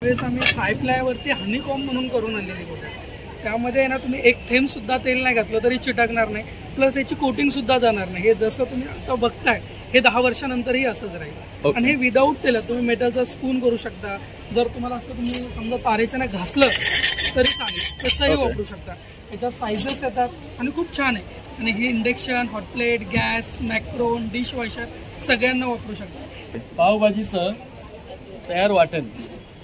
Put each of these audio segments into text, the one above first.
वेळेस आम्ही साय प्लायवरती हनीकॉम म्हणून करून आणलेली बघा. त्यामध्ये ना तुम्ही एक थेंब सुद्धा तेल नाही घातलं तरी चिटकणार नाही, प्लस याची कोटिंग सुद्धा जाणार नाही. हे जसं तुम्ही आता बघताय हे 10 वर्षानंतरही असंच राहील. आणि हे विदाऊट तेल तुम्ही मेटलचा स्पून करू शकता. जर तुम्हाला असं तुम्ही समजा पारेच्याने घासलं तरी चालेल, तसंही वापरू शकता. याच्यात सायझेस येतात आणि खूप छान आहे. आणि हे induction, hotplate, gas, Macron, dish washer सगळ्यांना वापरू शकता. पावभाजीचं तयार वाटण.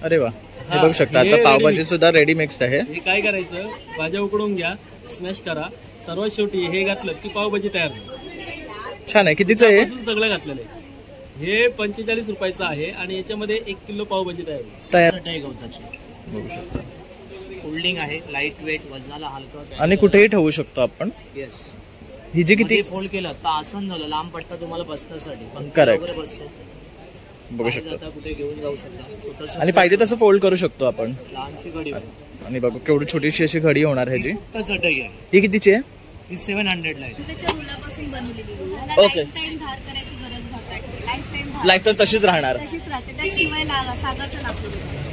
अरे वा, हे बघू शकता आता पावभाजी सुद्धा रेडी मिक्स आहे. हे काय करायचं, भाज्या उकडून घ्या, स्मॅश करा, सर्वात शेवटी हे घातलं की पावभाजी तयार. छान आहे. कितीचं आहे? सगळं घातलेलं आहे. हे 45 रुपयाचं आहे आणि याच्यामध्ये 1 किलो पावभाजी तयार आहे. गवताची बघू शकता. फोल्डिंग आहे, लाईट वेट, वजनाला हलकं आणि कुठेही ठेवू शकतो आपण. येस. ही जी किती फोल्ड केलं तर आसन झालं, लांब पट्टा तुम्हाला बसण्यासाठी. करेक्ट. बसतो बघू शकता. कुठे घेऊन जाऊ शकता. आणि पाहिजे तसं फोल्ड करू शकतो आपण. लहानशी घडी. आणि बघू केवढी छोटीशी अशी घडी होणार आहे. जी चटई आहे. ही कितीची आहे? ही 700 ला आहे. ओके. लाईफ टाईम तशीच राहणार.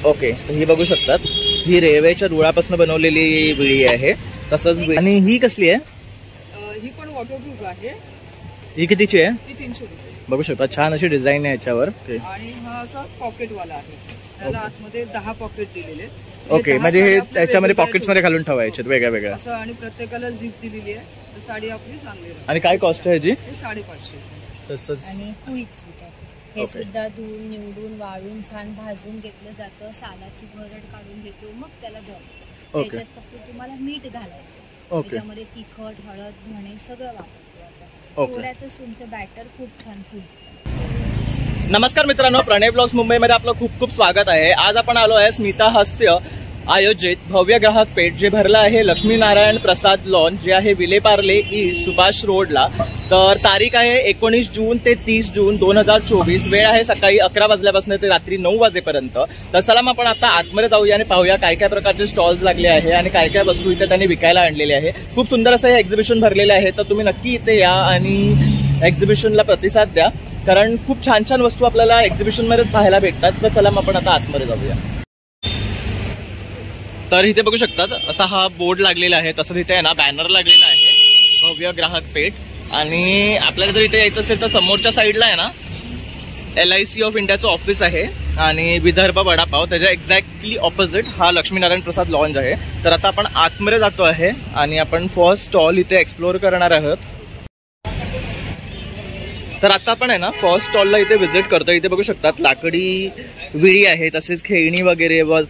ओके. ही बघू शकतात, ही रेवेच्या रुळापासून बनवलेली विळी आहे. तसंच. आणि ही कसली आहे? ही पण वॉटरप्रूफ आहे. ही कितीची आहे? ती 300 रुपये. बघू शकता, छान अशी डिझाईन आहे याच्यावर. आणि हा असा पॉकेट वाला आहे. त्याला आतमध्ये 10 पॉकेट दिलेले. ओके, म्हणजे हे त्याच्यामध्ये पॉकेट्स मध्ये घालून ठेवायचे वेगळ्या वेगळ्या. असं. आणि प्रत्येकाला झिप दिलेली आहे. तर साडी आपली चांगली. आणि काय कॉस्ट आहे जी? 550. तसंच. आणि हे सुद्धा धुवून निवडून वाळून छान भाजून घेतलं जातं. सालाची भरड काढून घेतो, मग त्याला धुवतो. त्याच्यात फक्त तुम्हाला मीठ घालायचं. त्याच्यामध्ये तिखट, हळद, धणे सगळं वापरतो. थोड्यातच तुमचं बॅटर खूप छान फुलतं. नमस्कार मित्रांनो, प्रणय ब्लॉग्स मुंबईमध्ये आपलं खूप खूप स्वागत आहे. आज आपण आलो आहे स्मिता हास्य आयोजित भव्य ग्राहक पेठ, जे भरलं आहे लक्ष्मीनारायण प्रसाद लॉन, जे आहे विलेपार्ले ईस्ट सुभाष रोडला. तर तारीख आहे 19 जून ते 30 जून 2024. वेळ आहे सकाळी 11 वाजल्यापासून ते रात्री 9 वाजेपर्यंत. तर चला मग आपण आता आतमध्ये जाऊया आणि पाहूया काय काय प्रकारचे स्टॉल्स लागले आहे आणि काय काय वस्तू इथे त्यांनी विकायला आणलेले आहे. खूप सुंदर असं हे एक्झिबिशन भरलेलं आहे. तर तुम्ही नक्की इथे या आणि एक्झिबिशनला प्रतिसाद द्या, कारण खूप छान छान वस्तू आपल्याला एक्झिबिशनमध्येच पाहायला भेटतात. तर चला मग आपण आता आतमध्ये जाऊया. तर इथे बघू शकतात असा हा बोर्ड लागलेला आहे. तसंच इथे आहे ना बॅनर लागलेला आहे भव्य ग्राहक पेठ. आणि आपल्याला जर इथे यायचं असेल तर समोरच्या साईडला आहे ना LIC ऑफ इंडियाचं ऑफिस आहे आणि विदर्भ वडापाव, त्याच्या एक्झॅक्टली ऑपोजिट हा लक्ष्मीनारायण प्रसाद लॉन्ज आहे. तर आता आपण आतमध्ये जातो आहे आणि आपण फर्स्ट स्टॉल इथे एक्सप्लोअर करणार आहोत. तर आता आपण आहे ना फर्स्ट स्टॉलला इथे व्हिजिट करतो. इथे बघू शकतात लाकडी विळी आहे, तसेच खेळणी वगैरे व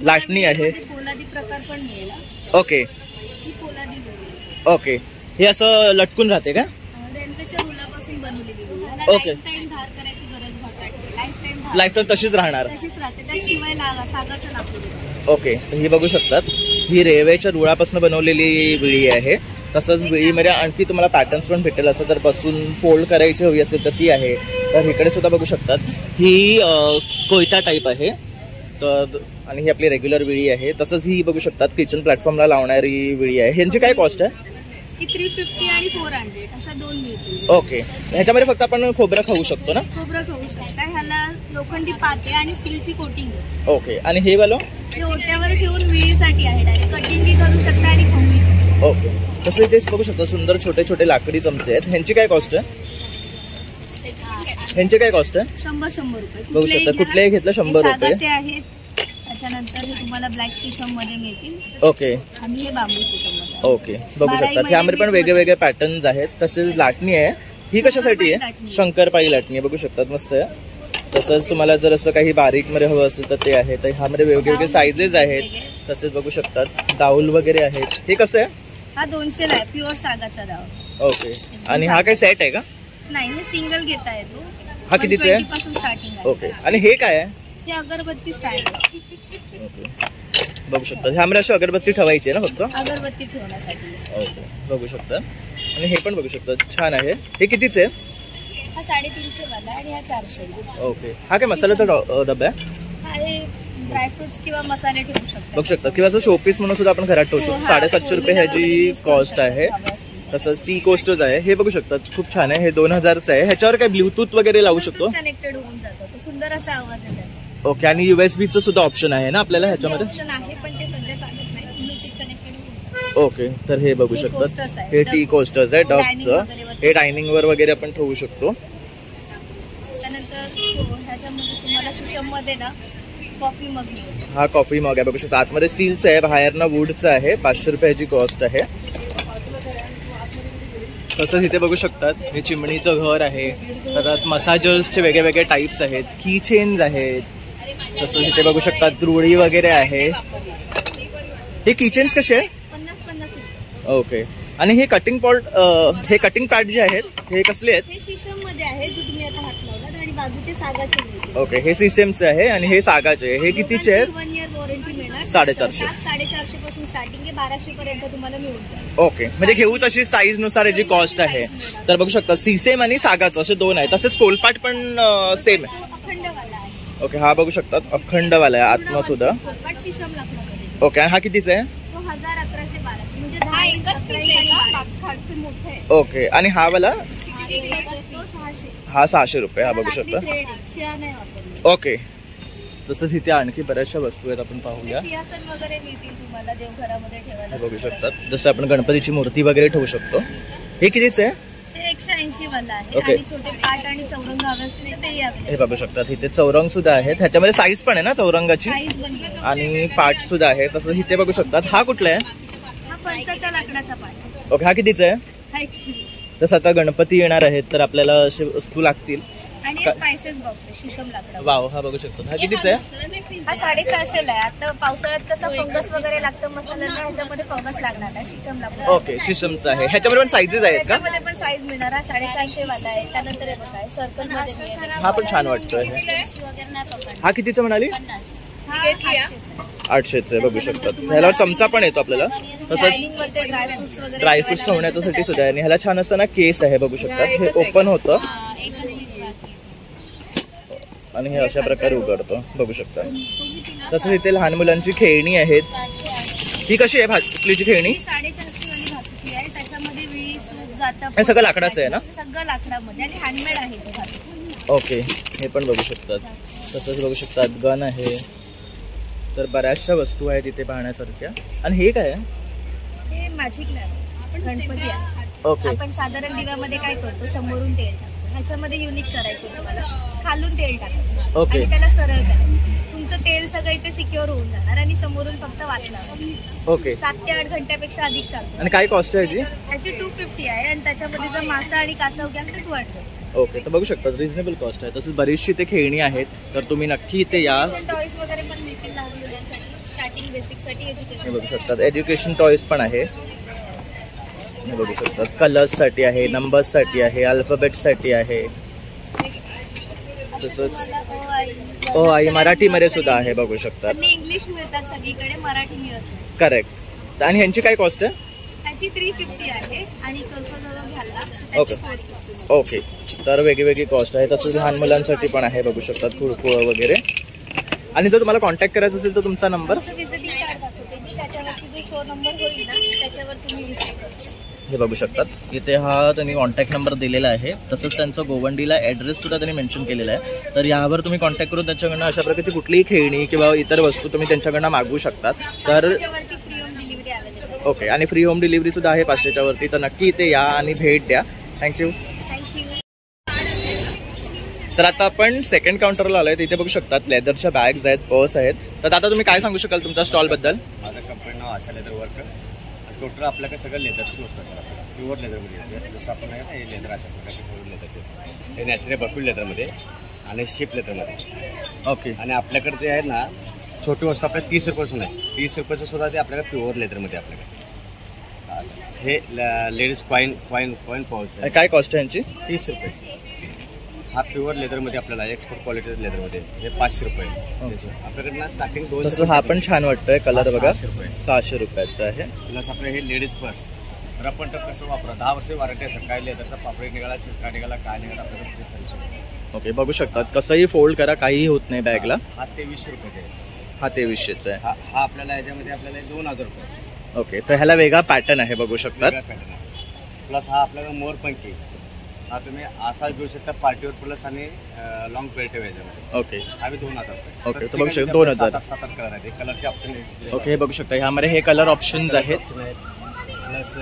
लाटणी आहे. पोलादी प्रकार पण मिळेल. ओके. ही पोलादी विळी. ओके. हे असं लटकून राहते का? रेल्वेच्या रुलापासून बनवलेली विळी. ओके. टाइम धार करायची गरज भासते. लाईफ टाईम तशीच राहणार. तशीच राहते. त्याशिवाय सागाचं लाकूड. ओके. ही बघू शकतात, ही रेल्वेच्या रुळापासून बनवलेली विळी आहे. तसंच विळीमध्ये आणखी तुम्हाला पॅटर्न्स पण भेटेल. असं जर बसून फोल्ड करायची हवी असेल तर ती आहे. तर इकडे सुद्धा बघू शकतात, ही कोयता टाईप आहे. तर आणि ही आपली रेग्युलर विळी आहे. तसंच ही बघू शकतात किचन प्लॅटफॉर्मला लावणारी विळी आहे. ह्यांची काय कॉस्ट आहे? ही 350 आणि 400 अशा दोन मिळतील. ओके. ह्याच्यामध्ये फक्त आपण खोबरं खाऊ शकतो ना? खोबरं खाऊ शकता. ह्याला लोखंडी पाते आणि स्टीलची कोटिंग आहे. ओके. आणि हे वालं हे ओट्यावर ठेवून विळीसाठी आहे. डायरेक्ट कटिंग करू शकता आणि खाऊ शकता. ओके. तसं इथे बघू शकता सुंदर छोटे छोटे लाकडी चमचे आहेत. ह्यांची काय कॉस्ट आहे? ह्यांची काय कॉस्ट आहे? 100 रुपये. बघू शकता, कुठलेही घेतलं 100 रुपये आहेत. त्याच्यानंतर हे तुम्हाला ब्लॅक शिशम मध्ये मिळतील. ओके. आणि हे बांबू शिशम. ओके. बघू शकता ह्यामध्ये पण वेगळे वेगळे पॅटर्न्स आहेत. तसेच लाटणी आहे. ही कशासाठी आहे? शंकरपाळी लाटणी आहे. बघू शकतात, मस्त आहे. तसंच तुम्हाला जर असं काही बारीक मध्ये हवं असेल तर ते आहे. तर ह्यामध्ये वेगवेगळे साईजेस आहेत. तसेच बघू शकतात दाऊल वगैरे आहेत. हे कसं आहे? हा 200 ला आहे. प्युअर सागाचा दाऊल. ओके. आणि हा काय सेट आहे का? नाही, हे सिंगल घेता येतो. हा कितीचा आहे? पासून स्टार्टिंग. ओके. आणि हे काय आहे? हे अगरबत्ती स्टँड. बघू शकता ह्यामध्ये अशी अगरबत्ती ठेवायची आहे ना फक्त? अगरबत्ती ठेवण्यासाठी. ओके. बघू शकता. आणि हे पण बघू शकता, छान आहे. हे कितीच आहे? हा 350 वाला आणि हा 400. ओके. हा काय मसाल्याचा डबा आहे? हा हे ड्रायफ्रुट्स किंवा मसाले ठेवू शकता. बघू शकता. किंवा असं शोपीस म्हणून सुद्धा आपण घरात ठेवू शकतो. 750 रुपये ह्याची कॉस्ट आहे. तसंच टी कोस्टच आहे. हे बघू शकतात, खूप छान आहे. हे 2000चं आहे. ह्याच्यावर काय ब्लूटूथ वगैरे लावू शकतो? कनेक्टेड होऊन जातं. सुंदर असा आवाज आहे त्याचा. ओके, आणि USB चं सुद्धा ऑप्शन आहे ना आपल्याला ह्याच्यामध्ये? ऑप्शन आहे पण ते सध्या चालत नाही. Bluetooth connected. ओके, तर हे बघू शकतात, हे टी कोस्टर्स आहे डबचं. हे डायनिंग वर वगैरे आपण ठेवू शकतो. त्यानंतर ह्याच्यामध्ये तुम्हाला सुशम मध्ये ना कॉफी मग मिळेल. हा कॉफी मग आहे बघू शकता. आतमध्ये स्टीलचं आहे, बाहेरनं वुडचं आहे. 500 रुपयाची कॉस्ट आहे. तसंच इथे बघू शकतात हे चिमणीचं घर आहे. त्यात मसाजर्सचे वेगळे वेगळे टाईप्स आहेत, की चेन्स आहेत. तसंच इथे बघू शकतात रुळी वगैरे आहे. हे किचन्स कसे आहे? 50-50 रुपये. ओके, आणि हे कटिंग कटिंग पॅड जे आहेत हे कसले आहेत? हे शिशम मध्ये आहे जो तुम्ही आता हात लावलात आणि बाजूचे सागाचे मिळतील. ओके, हे सिस्टमचे आहे आणि हे सागाचे आहे. हे कितीचे आहेत? 1 year वॉरंटी मिळणार. 450. 450 पासून स्टार्टिंग आहे, 1200 पर्यंत तुम्हाला मिळून जाईल. ओके, म्हणजे घेऊ तशी साईज नुसार याची कॉस्ट आहे. तर बघू शकता सिसेम आणि सागाचं असे दोन आहेत. तसेच कोलपाट पण सेम आहे. अखंडवाला आहे. ओके, हा बघू शकतात अखंडवाला आहे आत्मा सुद्धा. कोलपाट शिशम लाकडामध्ये. ओके, आणि हा कितीचा आहे? तो 1000, 1100, 1200 म्हणजे 10 इंच 11 इंच खालचे मोठे आहे. ओके, आणि हा वाला? तो 600. हा 600 रुपये. हा बघू शकता. खिळा नाही वापरली. ओके, तसंच इथे आणखी बऱ्याचशा वस्तू आहेत, आपण पाहूया. सिंहासन वगैरे मिळतील तुम्हाला देवघरामध्ये ठेवायला. बघू शकतात जसं आपण गणपतीची मूर्ती वगैरे ठेवू शकतो. हे कितीच आहे? हे 180 वाला आहे. ओके. आणि छोटे पाट आणि चौरंग हवे असतील तर तेही available. हे बघू शकतात इथे चौरंग सुद्धा आहेत. ह्याच्यामध्ये साईज पण आहे ना चौरंगाची, साईज बनली. आणि पाट सुद्धा आहे. तसंच इथे बघू शकतात. हा कुठला आहे? हा फणसाच्या लाकडाचा पाट. ओके, हा कितीचा आहे? हा 120. तसं आता गणपती येणार आहेत तर आपल्याला असे वस्तू लागतील. आणि स्पायसेस बॉक्स आहे शिशम लाकडा. वाव, हा बघू शकतो. हा कितीचा आहे? हा 650 ला आहे. आता पावसाळ्यात कसं फंगस वगैरे लागतं मसाल्यांना, ह्याच्यामध्ये फंगस लागणार नाही. शिशम लाकडा. ओके, शिशमचा आहे. ह्याच्यामध्ये पण साईजेस आहेत का? त्याच्यामध्ये पण साईज मिळणार. हा 650 वाला आहे. त्यानंतर हे बघा सर्कल मध्ये मिळेल. हा पण छान वाटतोय. हा कितीचा म्हणाली? हा 800चा आहे. बघू शकतात. ह्याला चमचा पण येतो आपल्याला. तसंच डायनिंग वरती ड्रायफ्रुट्स वगैरे ड्रायफ्रुट्स ठेवण्यासाठी सुद्धा आहे. आणि ह्याला छान असं ना केस आहे बघू शकतात. हे ओपन होतं आणि हे अशा प्रकारे उघडतं बघू शकता. तसंच इथे लहान मुलांची खेळणी आहेत. ही कशी आहे भातुकलीची खेळणी? 450 वाली भातुकली आहे. त्याच्यामध्ये विळी सूप जातं. हे सगळं लाकडाचं आहे ना? सगळं लाकडामध्ये आणि हँडमेड आहे ते भातुकली. ओके, हे पण बघू शकतात. तसंच बघू शकतात गन आहे. तर बऱ्याचशा वस्तू आहेत इथे पाहण्यासारख्या. आणि हे काय आहे? हे मॅजिक लॅम्प गणपती आहे. ओके, आपण साधारण दिव्यामध्ये काय करतो, समोरून तेल टाकतो. ह्याच्यामध्ये युनिक करायचं तुम्हाला, खालून तेल टाकायचं ओके. आणि त्याला सरळ करायचं. तुमचं तेल सगळं इथे सिक्युअर होऊन जाणार आणि समोरून फक्त वाचणार. ओके, 7 ते 8 घंट्यापेक्षा अधिक चालतं. आणि काय कॉस्ट आहे याची? त्याची 250 आहे आणि त्याच्यामध्ये जर मासा आणि कासव घ्याल तर 200. ओके, तर बघू शकता रिझनेबल कॉस्ट आहे. तसंच बरीचशी इथे खेळणी आहेत. तर तुम्ही नक्की इथे या. टॉयज वगैरे पण मिळतील लहान मुलांसाठी, स्टार्टिंग बेसिक साठी हे एज्युकेशन. बघू शकतात एज्युकेशन टॉयज पण आहे. हे बघू शकतात कलर्स साठी आहे, नंबर्स साठी आहे, अल्फाबेट साठी आहे. तसंच ओ आई मराठीमध्ये सुद्धा आहे बघू शकतात. इंग्लिश मिळतात सगळीकडे, मराठी मिळत नाही. करेक्ट. आणि ह्यांची काय कॉस्ट आहे? त्याची 350 आहे आणि जवळ घालला ओके. 450. ओके, तर वेगळी कॉस्ट आहे. तसंच लहान मुलांसाठी पण आहे बघू शकतात कुळकुळ वगैरे. आणि जर तुम्हाला कॉन्टॅक्ट करायचा असेल तर तुमचा नंबर? विजिटिंग कार्ड दाखवते मी, त्याच्यावरती जो शो नंबर होईल ना त्याच्यावर तुम्ही विजिट करा. हे बघू शकतात इथे हा त्यांनी कॉन्टॅक्ट नंबर दिलेला आहे. तसंच त्यांचा गोवंडीला ॲड्रेस सुद्धा त्यांनी मेन्शन केलेला आहे. तर यावर तुम्ही कॉन्टॅक्ट करून त्यांच्याकडनं अशा प्रकारची कुठलीही खेळणी किंवा इतर वस्तू तुम्ही त्यांच्याकडनं मागवू शकतात. तर free home delivery available. Okay, आणि फ्री होम डिलिव्हरी सुद्धा आहे 500च्या वरती. तर नक्की इथे या आणि भेट द्या. थँक्यू. तर आता आपण सेकंड काउंटरला आलोय. इथे बघू शकतात लेदरच्या बॅग्स आहेत, पर्स आहेत. तर आता तुम्ही काय सांगू शकाल तुमच्या स्टॉल बद्दल? माझं कंपनी नाव आशा लेदर वर्क. टोटल आपल्याकडे सगळं लेदरची वस्तू असतात. प्युअर लेदरमध्ये येते. जसं आपण आहे ना हे लेदर अशा प्रकारचे सगळं लेदरचे. हे नॅचरल बकूल लेदरमध्ये आणि शिप लेदरमध्ये. ओके, आणि आपल्याकडे जे आहे ना छोटी वस्तू आपल्याला 30 रुपयापासून आहे. 30 रुपयाचं सुद्धा ते आपल्याकडे प्युअर लेदरमध्ये आपल्याकडे. हे लेडीज कॉईन पाऊच आहे. काय कॉस्ट आहे यांची? 30 रुपये. हा प्युअर लेदरमध्ये आपल्याला एक्सपोर्ट क्वालिटी लेदरमध्ये हे 500 रुपये. आपल्याकडे ना स्टार्टिंग 200. तसं हा पण छान वाटतोय कलर बघा. 600 रुपये. 600 रुपयाचा आहे. प्लस आपलं हे लेडीज पर्स. रपण टप कसं वापरा, 10 वर्ष वॉरंटी असेल. काय लेदरचा पापडी निघाला, चिरका निघाला, काय निघाला आपल्याकडे ते सर्विस. ओके, बघू शकतात कसंही फोल्ड करा, काहीही होत नाही बॅगला. हा 2300 रुपयाचा आहे. हा 2300चा आहे. हा आपल्याला याच्यामध्ये आपल्याला 2000 रुपये. ओके, तर ह्याला वेगळा पॅटर्न आहे बघू शकतात. पॅटर्न आहे. प्लस हा आपल्याला मोर पंखी. हा तुम्ही असा घेऊ शकता पार्टीवर प्लस आणि लॉंग बेल्ट याच्यामध्ये. ओके आम्ही 2000. ओके, तर बघू शकता 2000. 7-8 कलर आहेत. कलरचे ऑप्शन आहेत. ओके, हे बघू शकता ह्यामध्ये हे कलर ऑप्शन्स आहेत. प्लस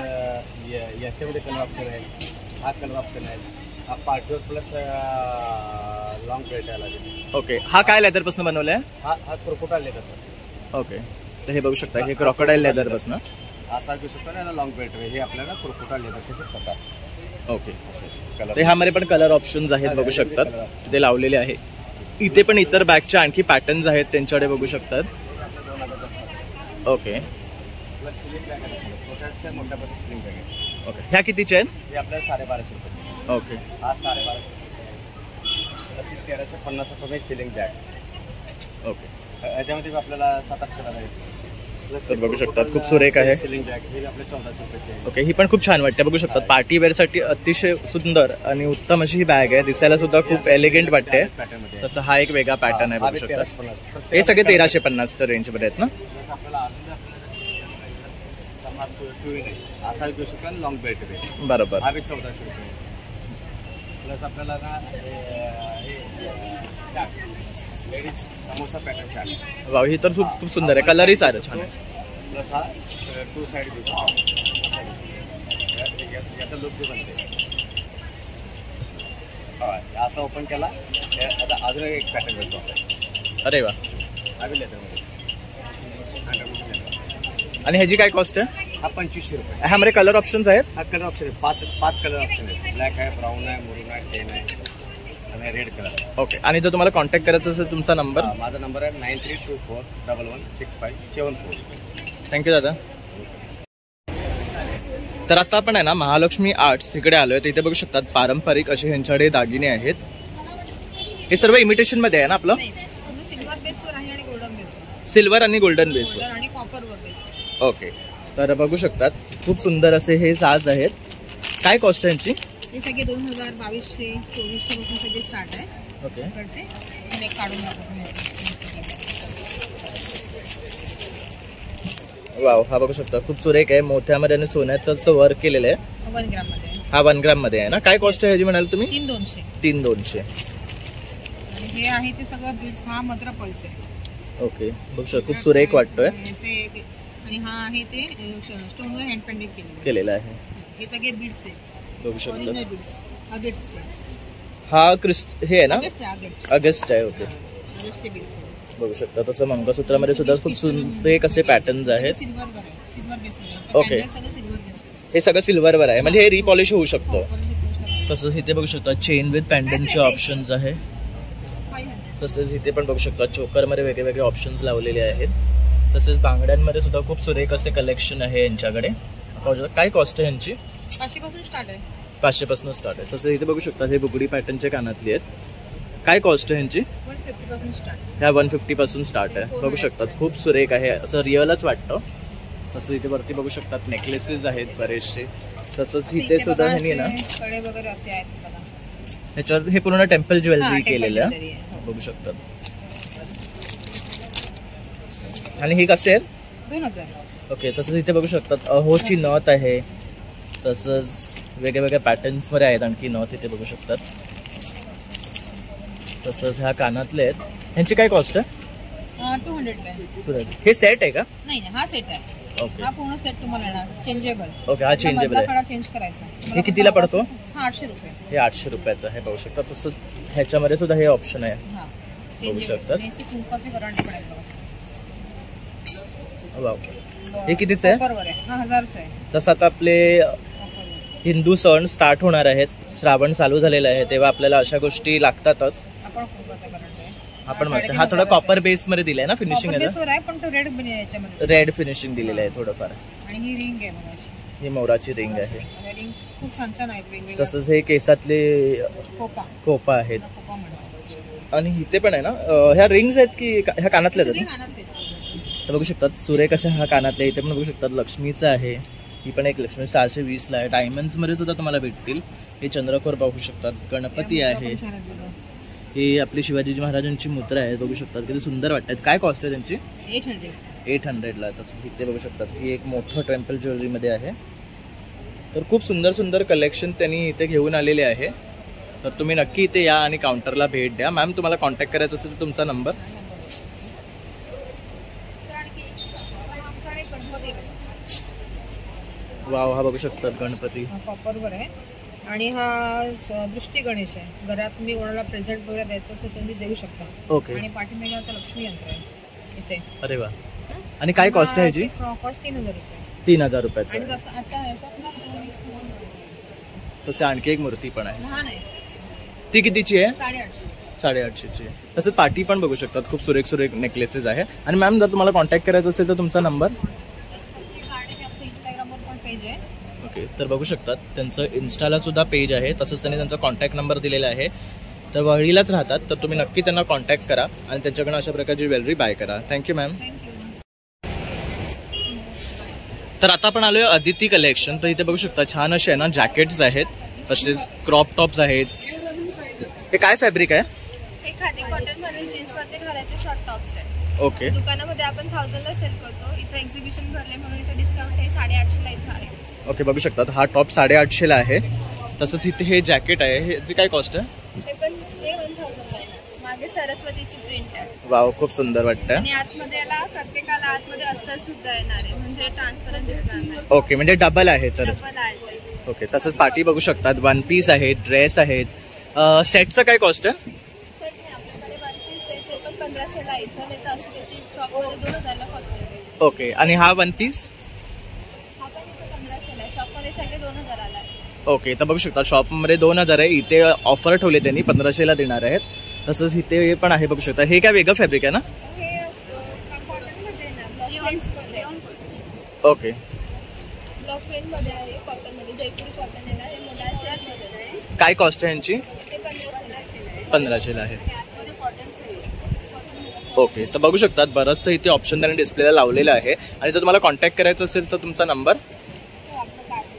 याच्यामध्ये कलर ऑप्शन आहे. हा कलर ऑप्शन आहे. हा पार्टीवर प्लस लॉंग बेल्ट आला. ओके, हा काय लेदर पासून बनवलाय? हा क्रोकोडाईल लेदर सर. ओके, तर हे बघू शकता हे क्रोकोडाईल लेदर पासून. असा घेऊ शकतो ना लॉंग बेल्ट. हे आपल्याला क्रोकोडाईल लेदरचे प्रकार. ओके, कलर तर ह्यामध्ये पण कलर ऑप्शन्स आहेत बघू शकतात ते लावलेले आहे. इथे पण इतर बॅगच्या आणखी पॅटर्न्स आहेत त्यांच्याकडे बघू शकतात. ओके प्लस सिलिंग बॅग आहे. छोट्याच्या मोठ्यापासून सिलिंग बॅग आहे. ओके, ह्या कितीच्या आहेत? हे आपल्याला 1250 रुपये. ओके, हा 1250 रुपये. प्लस 1350 रुपये सिलिंग बॅग. ओके, याच्यामध्ये आपल्याला 7-8 कलर आहेत. तर बघू शकतात खूप सुरेख आहे. सिलिंग बॅग हे आपले 1400 रुपयाचे. ओके, ही पण खूप छान वाटते बघू शकतात. पार्टी वेअर साठी अतिशय सुंदर आणि उत्तम अशी ही बॅग आहे. दिसायला सुद्धा खूप एलिगंट वाटते. पॅटर्न मध्ये तसं हा एक वेगळा पॅटर्न आहे बघू शकतात. 1350. हे सगळे 1350च्या रेंज मध्ये आहेत ना? आपल्याला अजून असा घेऊ शकतो लॉंग बेल्ट आहे. बरोबर, हा 1400 रुपये. प्लस आपल्याला ना short ladies samosa pattern short. Wow, ही तर खूप सुंदर आहे. कलरही सारं छान आहे. प्लस हा 2 साइड घेऊ शकतो. याचा लुक बी बनते. असं ओपन केला आता अजून एक पॅटर्न भेटतो असा. अरे वा, आम्ही लेदरमध्ये 100% लेदर. आणि ह्याची काय कॉस्ट आहे? हा 2500 रुपये. ह्यामध्ये कलर ऑप्शन्स आहेत? हा कलर ऑप्शन आहे. 5 कलर ऑप्शन आहे. ब्लॅक आहे, ब्राऊन आहे, मरून आहे, टेन आहे आणि रेड कलर. ओके, आणि जर तुम्हाला कॉन्टॅक्ट करायचं असेल तुमचा नंबर? माझा नंबर आहे 9324116574. थँक्यू दादा. तर आता आपण आहे ना महालक्ष्मी आर्ट्स इकडे आलोय. तिथे बघू शकतात पारंपरिक असे ह्यांच्याकडे दागिने आहेत. हे सर्व इमिटेशन मध्ये आहे ना आपलं? सिल्वर बेसवर आहे आणि गोल्डन बेसवर. सिल्वर आणि गोल्डन बेसवर. आणि कॉपरवर बेस. ओके, तर बघू शकतात खूप सुंदर असे हे साज आहेत. काय कॉस्ट आहे यांची? हे सगळे 2000, 2200, 2400 पासून सगळे स्टार्ट आहे. ओके, इकडचे हे काढून दाखवतो. वाव, हा बघू शकता खूप सुरेख आहे. मोठ्यामध्ये आणि सोन्याचं असं वर्क केलेलं आहे. 1 ग्राम मध्ये. हा 1 ग्राम मध्ये आहे ना? काय कॉस्ट आहे ह्याची म्हणाल तुम्ही? 3200. 3200. आणि हे आहे ते सगळं बीड्स. हा मद्र पल्स आहे. ओके, बघू शकता खूप सुरेख वाटतोय. आणि हा आहे ते स्टोनवर हँड पेंटिंग केलेलं आहे. हे सगळे बीड्स आहेत. बघू शकता ओरिजिनल बीड्स. अगेट्सचे. हा हे आहे ना? अगेस्ट आहे. ओके, अगेट्सचे बीड्स. बघू शकता तसं मंगळसूत्रामध्ये सुद्धा खूप सुंदर असे पॅटर्न्स आहेत. सिल्वर आहे. सिल्वर बेस आहे. ओके, सगळं सिल्वर बेस. हे सगळं सिल्वरवर आहे म्हणजे हे रिपॉलिश होऊ शकतो. तसंच इथे बघू शकता चेन विथ पॅन्डनचे ऑप्शन्स आहे. तसेच इथे पण बघू शकता चोकरमध्ये वेगळे वेगळे ऑप्शन्स लावलेले आहेत. तसेच बांगड्यांमध्ये सुद्धा खूप सुरेख असे कलेक्शन आहे यांच्याकडे. काय कॉस्ट आहे यांची? 500 पासून स्टार्ट आहे. 500 पासून स्टार्ट आहे. तसं इथे बघू शकता हे बुगडी पॅटर्नचे कानातली आहेत. काय कॉस्ट आहे यांची? 150 पासून स्टार्ट. ह्या 150 पासून स्टार्ट आहे. बघू शकतात खूप सुरेख आहे. असं रिअलच वाटतं. तसं इथे वरती बघू शकतात नेकलेसेस आहेत बरेचसे. तसंच इथे सुद्धा हे ना कडे वगैरे असे आहेत बघा. ह्याच्यावर हे पूर्ण टेम्पल ज्वेलरी केलेलं आहे बघू शकतात. आणि ही कसे आहेत? 2000. ओके, तसंच इथे बघू शकतात अहोची नथ आहे. तसंच वेगळ्या वेगळ्या पॅटर्न्स मध्ये आहेत आणखी नथ इथे बघू शकतात. तसंच ह्या कानातले आहेत. ह्यांची काय कॉस्ट आहे? 200 हे सेट आहे का? नाही हा सेट आहे. ओके, हा पूर्ण सेट तुम्हाला येणार चेंजेबल. ओके, हा चेंजेबल आहे. कडा चेंज करायचा. हे कितीला पडतो? हा 800 रुपये. हे 800 रुपयाचं आहे बघू शकता. तसंच ह्याच्यामध्ये सुद्धा हे ऑप्शन आहे हा बघू शकतात. कुंकाचे गरंटी पडेल बघा. वाव, हे कितीचं आहे? कॉपरवर आहे. हा 1000चं आहे. तसं आता आपले हिंदू सण स्टार्ट होणार आहेत. श्रावण चालू झालेलं आहे तेव्हा आपल्याला अशा गोष्टी लागतातच. आपण कुंकाचा गरंटी आहे. आपण मस्त हा थोडा कॉपर बेस मध्ये दिलाय ना फिनिशिंग आहे. आहे पण तो रेड याच्यामध्ये रेड फिनिशिंग दिलेलं आहे थोडंफार. आणि ही रिंग आहे बघा अशी. ही मोराची रिंग आहे. रिंग खूप छान छान आहेत वेगवेगळे. तसंच हे केसातले कोपा आहेत. कोपा म्हणतात. आणि इथे पण आहे ना ह्या रिंग्स आहेत की ह्या कानातल्या सगळे आहेत? कानातले आहेत. तर बघू शकतात सुरेख अशा ह्या कानातल्या. इथे पण बघू शकतात लक्ष्मीचं आहे. ही पण एक लक्ष्मी 420 ला आहे. डायमंड्स मध्ये सुद्धा तुम्हाला भेटतील. हे चंद्रकोर पाहू शकतात. गणपती आहे. छान आहेत बघा. ही आपली शिवाजी महाराजांची मुद्रा आहे बघू शकतात. किती सुंदर वाटतात. काय कॉस्ट आहे त्यांची? 800. 800 ला. तसंच इथे बघू शकतात ही एक मोठं टेम्पल ज्वेलरी मध्ये आहे. तर खूप सुंदर सुंदर कलेक्शन त्यांनी इथे घेऊन आलेले आहे. तर तुम्ही नक्की इथे या आणि काउंटरला भेट द्या. मॅम तुम्हाला कॉन्टॅक्ट करायचं असेल तर तुमचा नंबर. वाव, हा बघू शकतात गणपती कॉपरवर आहे आणि हा दृष्टी गणेश आहे. घरात तुम्ही कोणाला प्रेझेंट वगैरे द्यायचं असेल तुम्ही देऊ शकता. ओके. आणि पाठीमागे आता लक्ष्मी यंत्र आहे इथे. अरे वा. आणि काय कॉस्ट आहे ह्याची? कॉस्ट 3000 रुपये. 3000 रुपयाचं. आणि जसं आता तसं आणखी एक मूर्ती पण आहे. लहान आहे, ती कितीची आहे? 850. 850ची. तसंच पाटी पण बघू शकतात. खूप सुरेख सुरेख नेकलेसेस आहे. आणि मॅम जर तुम्हाला कॉन्टॅक्ट करायचं असेल तर तुमचा नंबर. इंस्टाग्रामवर पण पेज आहे. ओके. तर बघू शकतात त्यांचं इन्स्टाला सुद्धा पेज आहे. तसंच त्यांनी त्यांचा कॉन्टॅक्ट नंबर दिलेला आहे. तर वळीलाच राहतात, तर तुम्ही नक्की त्यांना कॉन्टॅक्ट करा आणि त्यांच्याकडनं अशा प्रकारची ज्वेलरी बाय करा. Thank you ma'am. तर आता आपण आलोय अदिती कलेक्शन. तर इथे बघू शकता छान असे आहे ना जॅकेट्स आहेत, तसेच क्रॉप टॉप्स आहेत. हे काय फॅब्रिक आहे? हे खादी कॉटन मध्ये जीन्सवरचे घालायचे शॉर्ट टॉप्स आहे. ओके. दुकानामध्ये आपण 1000 ला सेल करतो. इथे एक्झिबिशन भरले म्हणून इथे डिस्काउंट आहे 850 ला इथे आहे. ओके. बघू शकतात हा टॉप 850 ला आहे. तसंच इथे हे जॅकेट आहे, ह्याची काय कॉस्ट आहे? हे पण 1000 ला आहे. मागे सरस्वतीची प्रिंट आहे. वाव, खूप सुंदर वाटतं. आणि आतमध्ये याला प्रत्येकाला आतमध्ये अस्तर सुद्धा येणार आहे, म्हणजे ट्रान्सपरंट दिसणार नाही. ओके, म्हणजे डबल आहे तर. डबल आहे. ओके. तसंच पार्टी बघू शकतात, वन पीस आहेत, ड्रेस आहेत. सेटचं काय कॉस्ट आहे? तर नाही, आपल्याकडे वन पीस आहे ते पण 1500 ला इथं, नाही तर अशी त्याची शॉपमध्ये 2000 ला कॉस्ट आहे. ओके. आणि हा वन पीस? हा पण इथं 1500 ला, शॉपमध्ये सगळे 2000 ला आहे. ओके. तर बघू शकता शॉपमध्ये 2000 आहे, इथे ऑफर ठेवले त्यांनी 1500 ला देणार आहेत. तसंच इथे पण आहे बघू शकता. हे काय वेगळं फॅब्रिक आहे ना? हे कॉटनमध्ये ना, ब्लॉक प्रिंटमध्ये. ओके. ब्लॉक प्रिंटमध्ये आहे, कॉटनमध्ये जयपुरी कॉटन आहे ना, हे मोठ्या साईजमध्ये आहे. काय कॉस्ट आहे यांची? ते 1500 आहे. 1500 ला आहे. आणि आतमध्ये कॉटनचं आहे. ओके. तर बघू शकतात बरंचसं इथे ऑप्शन त्यांनी डिस्प्लेला लावलेलं आहे. आणि जर तुम्हाला कॉन्टॅक्ट करायचं असेल तर तुमचा नंबर. हो, आपलं कार्ड.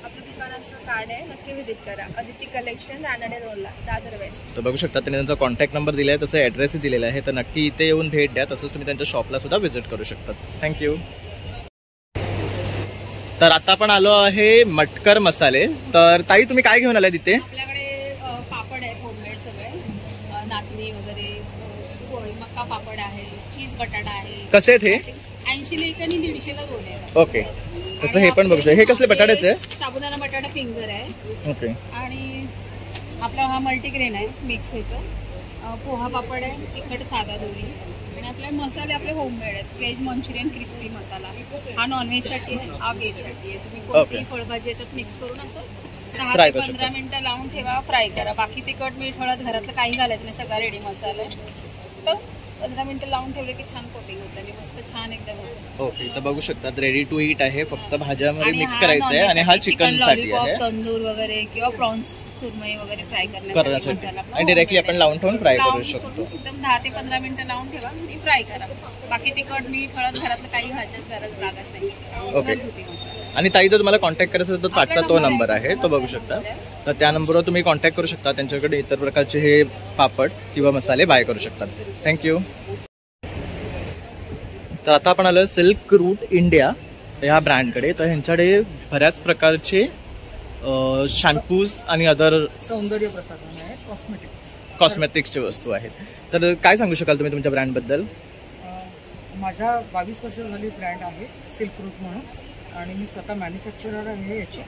आपलं दुकानाचं कार्ड आहे, नक्की व्हिजिट करा. अदिती कलेक्शन, रानडे रोडला, दादर वेस्ट. तर बघू शकता त्यांनी त्यांचा कॉन्टॅक्ट नंबर दिला आहे, तसं ॲड्रेसही दिलेला आहे. तर नक्की इथे येऊन भेट द्या. तसंच तुम्ही त्यांच्या शॉपला सुद्धा व्हिजिट करू शकता. थँक्यू. तर आता आपण आलो आहे मटकर मसाले. तर ताई तुम्ही काय घेऊन आलाय तिथे? आपल्याकडे पापड आहे होममेड सगळे, नाचणी वगैरे, मक्का पापड आहे, चीज बटाटा आहे. कसे आहेत हे? 80 ला एक आणि 150 ला 2 आहे. ओके. तसं हे पण बघू शकता. हे कसले बटाट्याचे आहे? साबुदाणा बटाटा फिंगर आहे. ओके. आणि आपला हा मल्टीग्रेन आहे मिक्स ह्याचं. पोहा पापड आहे, तिखट साधा दोन्ही. आणि आपले मसाले आपले होममेड आहेत. व्हेज मंचुरियन क्रिस्पी मसाला, हा नॉनव्हेजसाठी आहे, हा व्हेजसाठी आहे. तुम्ही कोणतीही फळभाजी याच्यात मिक्स करून असं 10 ते 15 मिनिटं लावून ठेवा, फ्राय करा. बाकी तिखट मीठ हळद घरातलं काही घालायचं नाही, सगळा रेडी मसाला आहे. तर 15 मिनिटं लावून ठेवले की छान कोटिंग होतं आणि मस्त छान एकदम होतं. ओके. तर बघू शकतात रेडी टू ईट आहे, फक्त भाज्यामध्ये मिक्स करायचं आहे. आणि हा चिकन साठी आहे, तंदूर वगैरे किंवा प्रॉन्स सुरमई वगैरे फ्राय करण्यासाठी. आणि डिरेक्टली आपण लावून ठेवून फ्राय करू शकतो. एकदम 10 ते 15 मिनिटं लावून ठेवा आणि फ्राय करा. बाकी तिखट मीठ हळद घरातलं काही घालायचं गरज लागत नाही. ओके. आणि ताई जर तुम्हाला कॉन्टॅक्ट करायचं असेल तर पाठचा तो नंबर आहे, तो बघू शकता. तर त्या नंबरवर तुम्ही कॉन्टॅक्ट करू शकता. त्यांच्याकडे इतर प्रकारचे हे पापड किंवा मसाले बाय करू शकतात. थँक्यू. तर आता आपण आलो सिल्क रूट इंडिया ह्या ब्रँडकडे. तर ह्यांच्याकडे बऱ्याच प्रकारचे शॅम्पूज आणि अदर सौंदर्य प्रसाधन आहे, कॉस्मेटिक्सची वस्तू आहेत. तर काय सांगू शकाल तुम्ही तुमच्या ब्रँडबद्दल? माझा 22 वर्ष झाली ब्रँड आहे सिल्क रूट म्हणून, आणि मी स्वतः मॅन्युफॅक्चरर आहे याचे.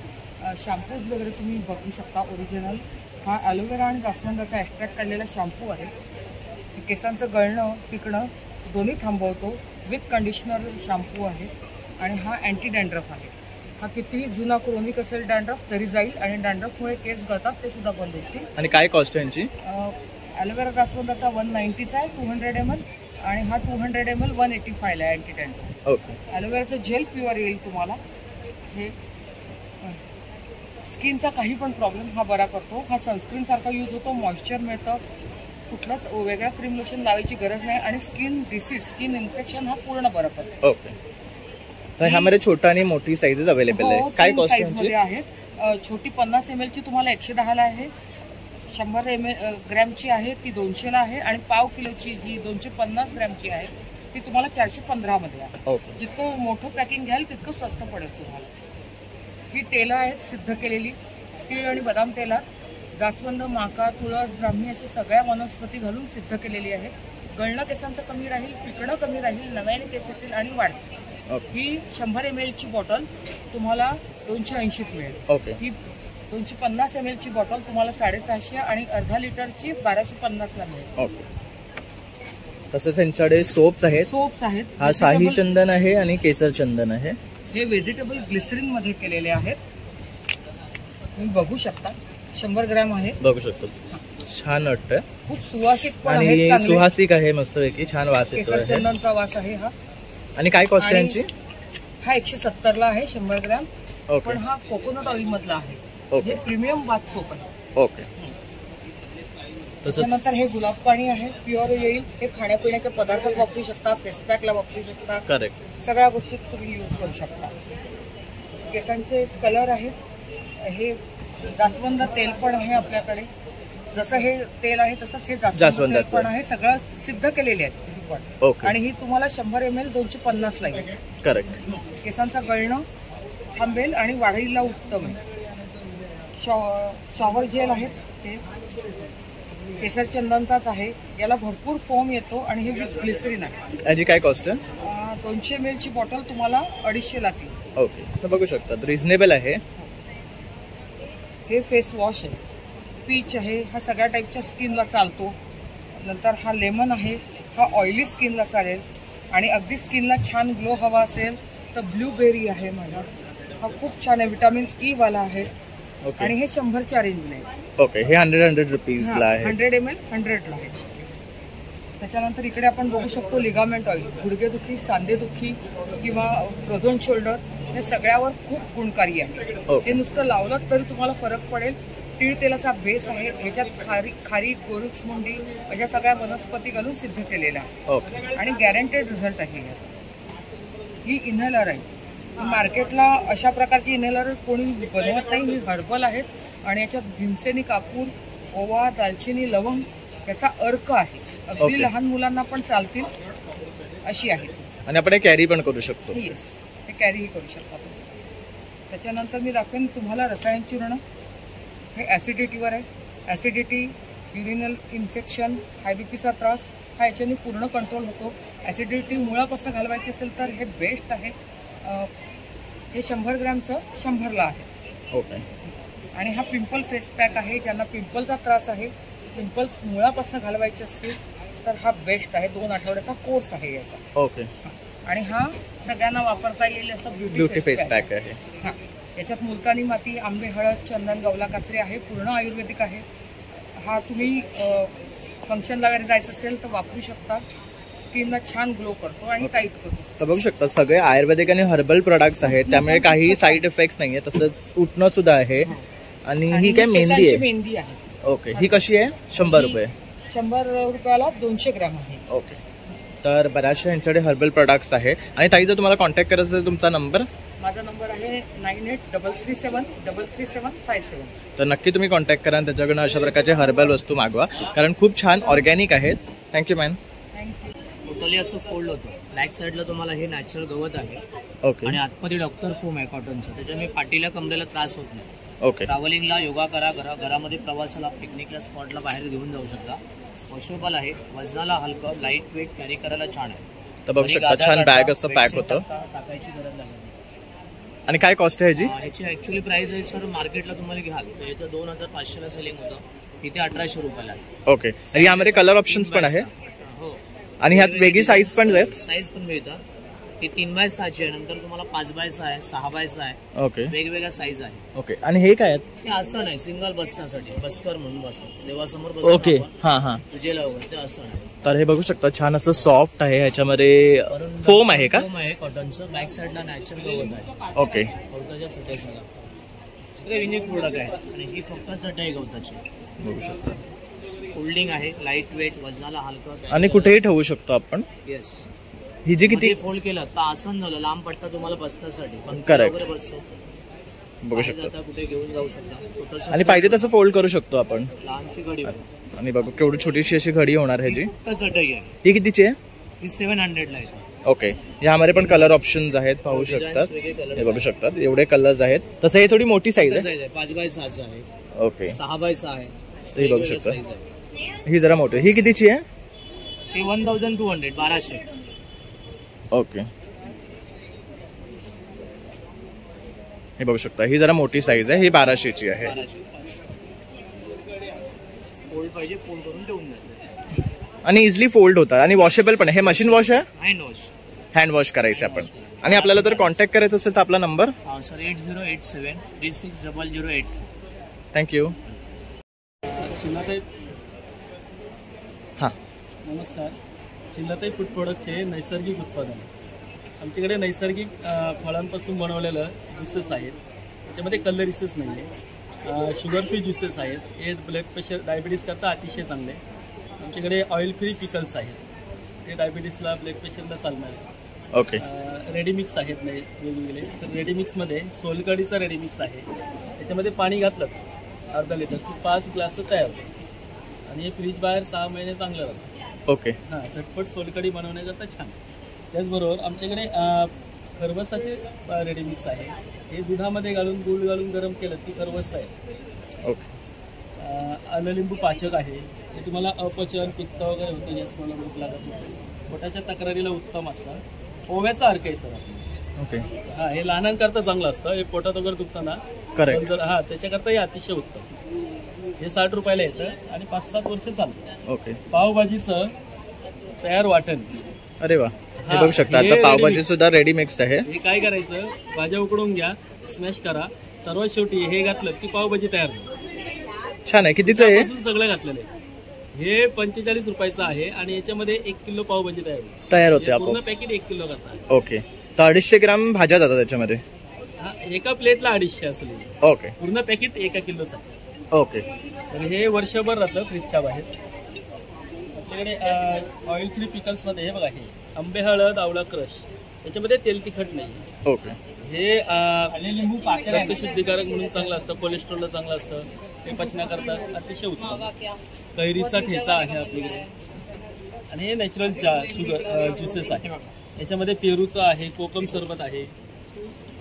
शॅम्पूज वगैरे तुम्ही बघू शकता ओरिजिनल. हा ॲलोवेरा आणि जास्वंदाचा एक्स्ट्रॅक्ट काढलेला शॅम्पू आहे. केसांचं गळणं पिकणं दोन्ही थांबवतो. विथ कंडिशनर शॅम्पू आहे. आणि हा अँटी डॅन्ड्रफ आहे. हा कितीही जुना क्रोनिक असेल डॅन्ड्रफ तरी जाईल, आणि डॅन्ड्रफमुळे केस गळतात ते सुद्धा बंद होतील. आणि काय कॉस्ट आहे यांची? ॲलोवेरा जास्वंदाचा 190चा आहे 200 ml, आणि हा 200 ml 185 ला आहे अँटी डॅन्ड्रफ. ओके. ॲलोवेराचं जेल प्युअर येईल तुम्हाला. हे स्किनचा काही पण प्रॉब्लेम हा बरा करतो. हा सनस्क्रीन सारखा यूज होतो, मॉइश्चर मिळतं, कुठलाच वेगळा क्रीम लोशन लावायची गरज नाही, आणि स्किन डिसीज स्किन इन्फेक्शन हा पूर्ण बरा करतो. ओके. तर ह्यामध्ये छोटा आणि मोठी साईजेस अवेलेबल आहे. काय कॉस्ट आहे? छोटी 50 ml ची तुम्हाला 110 ला आहे. 100 ग्रॅमची आहे ती 200 ला आहे. आणि पाव किलोची जी 250 ग्रॅमची आहे ती तुम्हाला 415 मध्ये आहे. ओके. जितकं मोठं पॅकिंग घ्याल तितकं स्वस्त पडेल तुम्हाला. ही तेलं आहेत सिद्ध केलेली, तीळ आणि बदाम तेलात जास्वंद, माका, तुळस, ब्राह्मी अशी सगळ्या वनस्पती घालून सिद्ध केलेली आहे. गळणं केसांचं कमी राहील, पिकणं कमी राहील, नव्याने केस येतील आणि वाढतील. ही 100 ml ची बॉटल तुम्हाला 280 मिळेल. ओके. ही 250 ml ची बॉटल तुम्हाला 650 आणि अर्धा लिटरची 1250 ला मिळेल. ओके. तसंच यांच्याकडे सोप्स आहेत. सोप्स आहेत. हा शाही चंदन आहे आणि केसर चंदन आहे. हे व्हेजिटेबल ग्लिसरीन मध्ये केलेले आहेत. तुम्ही बघू शकता 100 ग्रॅम आहे. बघू शकतो. छान वाटतं. खूप सुवासिक पण आहे. आणि सुहासिक आहे मस्तपैकी. छान वास येतो. केसर चंदनचा वास आहे हा. आणि काय कॉस्ट आहे यांची? हा 170 ला आहे 100 ग्रॅम. ओके. पण हा कोकोनट ऑइल मधला आहे. ओके. हे प्रीमियम बाथ सोप आहे. ओके. त्याच्यानंतर हे गुलाब पाणी आहे, प्युअर येईल. हे खाण्यापिण्याच्या पदार्थात वापरू शकता, फेसपॅकला वापरू शकता. करेक्ट. सगळ्या गोष्टीत तुम्ही यूज करू शकता. केसांचे कलर आहेत. हे जास्वंद तेल पण आहे आपल्याकडे. जसं हे तेल आहे तसंच हे जास्वंद तेल पण आहे. सगळं सिद्ध केलेले आहेत. ओके. आणि ही तुम्हाला 100 ml 250 ला येईल. करेक्ट. केसांचं गळणं थांबेल आणि वाढीला उत्तम आहे. शॉवर जेल आहेत ते केसर चंदनचाच आहे. याला भरपूर फोम येतो आणि हे विथ ग्लिसरीन आहे. याची काय कॉस्ट आहे? 200 ml ची बॉटल तुम्हाला 250 ला येईल. ओके. तर बघू शकता रिझनेबल आहे. हे फेस वॉश आहे, पीच आहे. हा सगळ्या टाईपच्या स्किनला चालतो. नंतर हा लेमन आहे, हा ऑइली स्किनला चालेल. आणि अगदी स्किनला छान ग्लो हवा असेल तर ब्लूबेरी आहे माझा. हा खूप छान आहे, व्हिटॅमिन ई वाला आहे. आणि हे 100च्या रेंजने. ओके. हे 100 रुपीजला आहे. 100 ml 100 ला आहे. त्याच्यानंतर इकडे आपण बघू शकतो लिगामेंट ऑइल. गुडघेदुखी, सांधेदुखी किंवा फ्रोझन शोल्डर हे सगळ्यावर खूप गुणकारी आहे. हे नुसतं लावलं तरी तुम्हाला फरक पडेल. तीळ तेलाचा बेस आहे. ह्याच्यात खारी, गोरुचमुंडी अशा सगळ्या वनस्पती घालून सिद्ध केलेल्या आहे. आणि गॅरंटेड रिझल्ट आहे याचा. ही इन्हेलर आहे. मार्केटला अशा प्रकारची इन्हेलर कोणी बनवत नाही. ही हर्बल आहेत आणि याच्यात भीमसेनी कापूर, ओवा, दालचिनी, लवंग याचा अर्क आहे. अगदी लहान मुलांना पण चालतील अशी आहे. आणि आपण कॅरी पण करू शकतो. येस, हे कॅरीही करू शकता तुम्ही. त्याच्यानंतर मी दाखवेन तुम्हाला रसायन चूर्ण. हे ॲसिडिटीवर आहे. ॲसिडिटी, युरिनल इन्फेक्शन, हाय बीपीचा त्रास हा याच्याने पूर्ण कंट्रोल होतो. ॲसिडिटी मुळापासून घालवायची असेल तर हे बेस्ट आहे. हे 100 ग्रॅमचं 100 ला आहे. ओके. आणि हा पिंपल फेस पॅक आहे. ज्यांना पिंपलचा त्रास आहे, पिंपल्स मुळापासून घालवायचे असतील तर हा बेस्ट आहे. 2 आठवड्याचा कोर्स आहे याचा. ओके. आणि हा सगळ्यांना वापरता येईल असं ब्युटी फेस पॅक आहे. हा, याच्यात मुलतानी माती, आंबे, हळद, चंदन, गवला काचरी आहे. पूर्ण आयुर्वेदिक आहे. हा तुम्ही फंक्शनला वगैरे जायचं असेल तर वापरू शकता. स्किनला छान ग्लो करतो आणि टाईट करतो. तर बघू शकता सगळे आयुर्वेदिक आणि हर्बल प्रोडक्ट्स आहेत. त्यामुळे काही साईड इफेक्ट्स नाहीये. तसंच उठणं सुद्धा आहे. आणि ही काय मेहंदी आहे? मेहंदी आहे. ओके. ही कशी आहे? 100 रुपये. 100 रुपयाला 200 ग्रॅम आहे. ओके. तर बऱ्याचशा यांच्याकडे हर्बल प्रोडक्ट्स आहे. आणि ताई जर तुम्हाला कॉन्टॅक्ट करायचं असेल तुमचा नंबर? माझा नंबर आहे 9833733757. तर नक्की तुम्ही कॉन्टॅक्ट करा आणि त्याच्याकडून अशा प्रकारचे हर्बल वस्तू मागवा, कारण खूप छान ऑर्गॅनिक आहेत. Thank you ma'am. टोटली असं फोल्ड होतं. बॅक साईडला तुम्हाला हे नॅचरल गवत आहे. ओके. आणि आतमध्ये डॉक्टर फोम आहे कॉटनचा. त्याच्यामुळे पाठीला कमरेला त्रास होत नाही. ओके. ट्रॅव्हलिंगला, योगा करा, घरामध्ये प्रवासाला, पिकनिकला, स्पॉटला बाहेर घेऊन जाऊ शकता. वॉशेबल आहे. वजनाला हलकं, लाईट वेट, कॅरी करायला छान आहे. तर बघू शकता छान बॅग असं पॅक होतं. टाकायची गरज नाही. आणि काय कॉस्ट आहे ह्याची? ह्याची ऍक्च्युअली प्राइस आहे सर, मार्केटला तुम्हाला घ्याल तर याचं 2500 ला सेलिंग होतं. तिथे 1800 रुपयाला आहे. ओके. आणि यामध्ये कलर ऑप्शन्स पण आहे. हो. आणि ह्यात वेगळी साईज पण आहेत. साईज पण मिळतात. ती 3x6 आहे. नंतर तुम्हाला 5x6 आहे, 6x6 आहे. ओके. वेगवेगळ्या साईज आहे. ओके. आणि हे काय आहेत? हे आसन आहे सिंगल बसण्यासाठी. बसकर म्हणून बसतो. देवासमोर बसतो. ओके. हा हा. तुझे लावून ते आसन आहे. तर हे बघू शकता छान असं सॉफ्ट आहे. ह्याच्यामध्ये फोम आहे का? फोम आहे कॉटनचं. बॅक साईडला नॅचरल गवत आहे. ओके. गवताच्या चटई सगळे युनिक प्रोडक्ट आहे. आणि ही फक्त चटई गवताची. बघू शकता फोल्डिंग आहे, लाईट वेट, वजनाला हलकं. आणि कुठेही ठेवू शकतो आपण. येस. ही जी किती फोल्ड केलं तर आसन झालं. लांब पट्टा तुम्हाला बसण्यासाठी करेक्ट बसतो. बघू शकतो. कुठे घेऊन जाऊ शकता. आणि पाहिजे तसं फोल्ड करू शकतो आपण. लहानशी घडी. आणि बघू केवढी छोटीशी अशी घडी होणार ह्याची. चटई आहे. ही कितीची आहे? ही 700ला येते. ओके, यामध्ये पण कलर ऑप्शन्स आहेत, पाहू शकतात. हे बघू शकतात एवढे कलर्स आहेत. तसं हे थोडी मोठी साईज आहे, 5x6 आहे. ओके, 6x6 आहे. हे बघू शकता. ही जरा मोठी, ही कितीची आहे? ही 1200 1200. ओके, हे बघू शकता. ही जरा मोठी साईज आहे, ही 1200ची आहे. फोल्ड पाहिजे, फोल्ड करून ठेवून द्या. आणि इझिली फोल्ड होतात आणि वॉशेबल पण आहे. हे मशीन वॉश आहे, हँड वॉश करायचं आपण. आणि आपल्याला जर कॉन्टॅक्ट करायचं असेल तर आपला नंबर सर 8087360008. थँक्यू. हां, नमस्कार. शिलाताई फूड प्रोडक्टचे नैसर्गिक उत्पादन. आमच्याकडे नैसर्गिक फळांपासून बनवलेलं ज्युसेस आहेत. त्याच्यामध्ये कलरिसेस नाही आहे. शुगर फ्री ज्युसेस आहेत. हे ब्लड प्रेशर डायबिटीस करता अतिशय चांगले. आमच्याकडे ऑइल फ्री पिकल्स आहेत, ते डायबिटीसला ब्लड प्रेशरला चालणार आहे. ओके, रेडीमिक्स आहेत नाही वेगवेगळे. तर रेडीमिक्समध्ये सोलकडीचा रेडीमिक्स आहे. त्याच्यामध्ये पाणी घातलं अर्धा लिटर की 5 ग्लास तयार होतं. आणि हे फ्रीज बाहेर 6 महिने चांगलं राहतं. ओके, हां, झटपट सोलकडी बनवण्याकरता छान. त्याचबरोबर आमच्याकडे खरवसाचे रेडीमिक्स आहे. हे दुधामध्ये घालून गूळ घालून गरम केलं की खरवस आहे. ओके, आलं लिंबू पाचक आहे. हे तुम्हाला अपचन पित्त वगैरे होतं, जास्त मला भूक लागत नसेल, पोटाच्या तक्रारीला उत्तम असतं. ओव्याचा अर्क आहे सर. ओके, हां, हे लहानांकरता चांगलं असतं. हे पोटात वगैरे दुखताना करेक्ट. जर हां, त्याच्याकरता हे अतिशय उत्तम. हे 60 रुपयाला येतं आणि 5-7 वर्ष चालतं. ओके, पावभाजीचं तयार वाटण. अरे वा, हे बघू शकता. आता पावभाजी सुद्धा रेडी मिक्स आहे. हे काय करायचं, भाज्या उकडून घ्या, स्मॅश करा, सर्वात शेवटी हे घातलं की पावभाजी तयार होईल. छान आहे. कितीचं आहे? सगळं घातलेलं आहे. हे 45 रुपयाचं आहे आणि याच्यामध्ये 1 किलो पावभाजी तयार होते. पूर्ण पॅकेट 1 किलो घातलं. ओके, तर 250 ग्राम भाज्या जातात त्याच्यामध्ये. हा, एका प्लेटला 250 असेल. ओके, पूर्ण पॅकेट 1 किलोसाठी. ओके, तर हे वर्षभर राहतं फ्रीजच्या बाहेर. आपल्याकडे ऑइल फ्री पिकल्समध्ये हे बघा, हे आंबे हळद आवळा क्रश, याच्यामध्ये तेल तिखट नाही. ओके, हे लिंबू रक्तशुद्धीकारक म्हणून चांगलं असतं, कोलेस्ट्रॉलला चांगलं असतं, हे पचण्याकरता अतिशय उत्तम. कैरीचा ठेचा आहे आपल्याकडे. आणि हे नॅचरल शुगर ज्युसेस आहे. याच्यामध्ये पेरूचा आहे, कोकम सरबत आहे,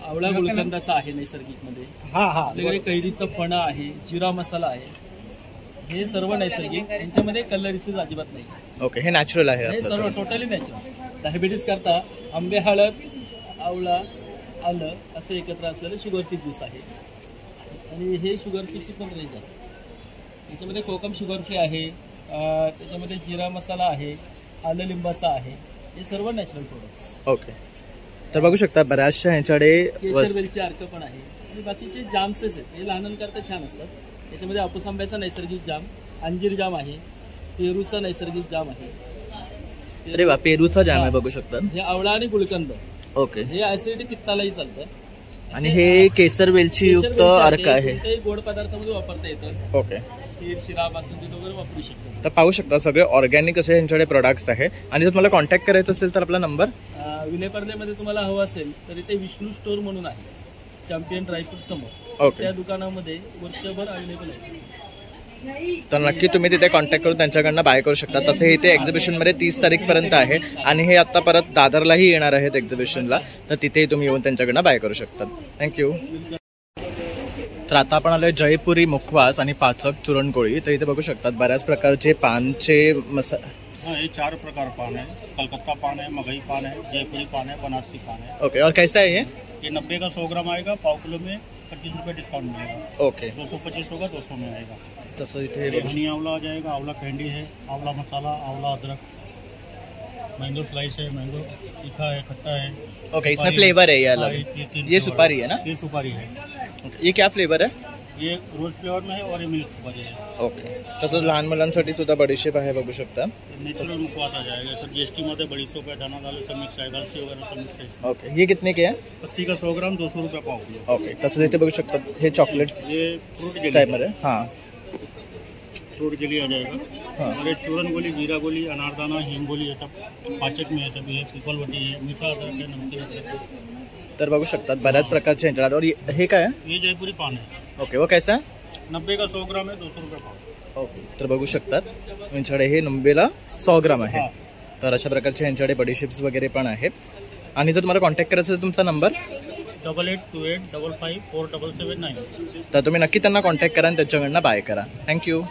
आवळा गुलकंदाचा आहे नैसर्गिकमध्ये. आपल्याकडे कैरीचं फणं आहे, जिरा मसाला आहे. हे सर्व नैसर्गिक, यांच्यामध्ये कलरिसेस अजिबात नाही. ओके, हे नॅचरल आहे. हे सर्व टोटली नॅचरल. डायबिटीस करता आंबे हळद आवळा आलं असं एकत्र असलेलं शुगर फ्री ज्यूस आहे. आणि हे शुगर फ्रीची पण रेंज आहे. याच्यामध्ये कोकम शुगर फ्री आहे, त्याच्यामध्ये जिरा मसाला आहे, आलं लिंबाचा आहे. हे सर्व नॅचरल प्रोडक्ट्स. ओके, तर बघू शकता बऱ्याचशा ह्याच्याकडे केशरवेलची अर्क पण आहे. आणि बाकीचे जाम्सेस आहेत, हे लहानांकरता छान असतात. त्याच्यामध्ये हापूस आंब्याचा नैसर्गिक जाम, अंजीर जाम आहे, पेरूचा नैसर्गिक जाम आहे. अरे वा, पेरूचा जाम आहे बघू शकता. हे आवळा आणि गुलकंद. ओके, हे ऍसिडिटी पित्तालाही चालतं. आणि हे केसर वेलची युक्त अर्क आहे. कोणत्याही गोड पदार्थामध्ये वापरता येतं. ओके, खीर शिरा बासुंदी वगैरे वापरू शकतो. तर पाहू शकता सगळे ऑर्गॅनिक असे यांच्याकडे प्रोडक्ट्स आहे. आणि जर तुम्हाला कॉन्टॅक्ट करायचं असेल तर आपला नंबर विलेपार्लेमध्ये तुम्हाला हवं असेल तर इथे विष्णू स्टोर म्हणून आहे, चॅम्पियन ड्रायफ्रूट समोर. ओके, त्या दुकानामध्ये वर्षभर अवेलेबल आहे. तर नक्की तुम्ही तिथे कॉन्टॅक्ट करून त्यांच्याकडनं बाय करू शकता. तसे इथे एक्झिबिशन मध्ये 30 तारीखपर्यंत आहे आणि हे आता परत दादरलाही येणार आहेत एक्झिबिशनला, तर तिथेही तुम्ही येऊन त्यांच्याकडनं बाय करू शकता. थँक्यू. तर आता आपण आलोय जयपुरी मुखवास आणि पाचक चुरणपोळी. तर इथे बघू शकतात बऱ्याच प्रकारचे पानचे हाँ, ये 4 प्रकार पान है. कलकत्ता पान है, मगही पान है, जयपुरी पान है, बनारसी पान है. ओके, और कैसा है ये? 90 का 100 ग्राम आएगा. पाव किलो में 25 रुपये डिस्काउंट मिलेगा. ओके, 225 होगा, 200 में आएगा. तसं इथे हनी आंवला आ जाएगा, आंवला कैंडी है, आंवला मसाला, आंवला अदरक, मैंगो स्लाइस है, मैंगो तीखा है, खट्टा है. ओके, इसमें फ्लेवर है ये अलग. ये सुपारी है ना? ये सुपारी है. ये क्या फ्लेवर है? ये रोज फ्लेवर में है और ये मिल्क सुपारी है. ओके, तसंच लहान मुलांसाठी सुद्धा बडीशेप आहे बघू शकता. नेचुरल मुखवास आ जाएगा सर. जीएसटी मध्ये बडीशेप है, दाना दाल सब मिक्स है, गलसी वगैरह सब मिक्स है. ओके, ये कितने के हैं? 80 का 100 ग्राम 200 रुपये पाव किलो. ओके, तसंच इथे बघू शकता हे चॉकलेट ये फ्रूट जेली टाइप मध्ये. हां, फ्रूट जेली आ जाएगा. और ये चूरन गोली, जीरा गोली, अनारदाना, हींग गोली, ये सब पाचक में है. सब ये पीपल वटी है, मीठा अदरक है, नमकीन अदरक है. तर बघू शकतात बऱ्याच प्रकारचे यांच्याकडे. और हे काय आहे? ये जयपुरी पान है. ओके, वो कैसा है? 90 का 100 ग्राम है, 200 रुपये पाव. ओके, तर बघू शकतात यांच्याकडे हे 90ला 100 ग्राम आहे. तर अशा प्रकारचे यांच्याकडे बडीशिप्स वगैरे पण आहेत. आणि जर तुम्हाला कॉन्टॅक्ट करायचं असेल तुमचा नंबर 8828554779. तर तुम्ही नक्की त्यांना कॉन्टॅक्ट करा आणि त्यांच्याकडनं बाय करा. थँक्यू.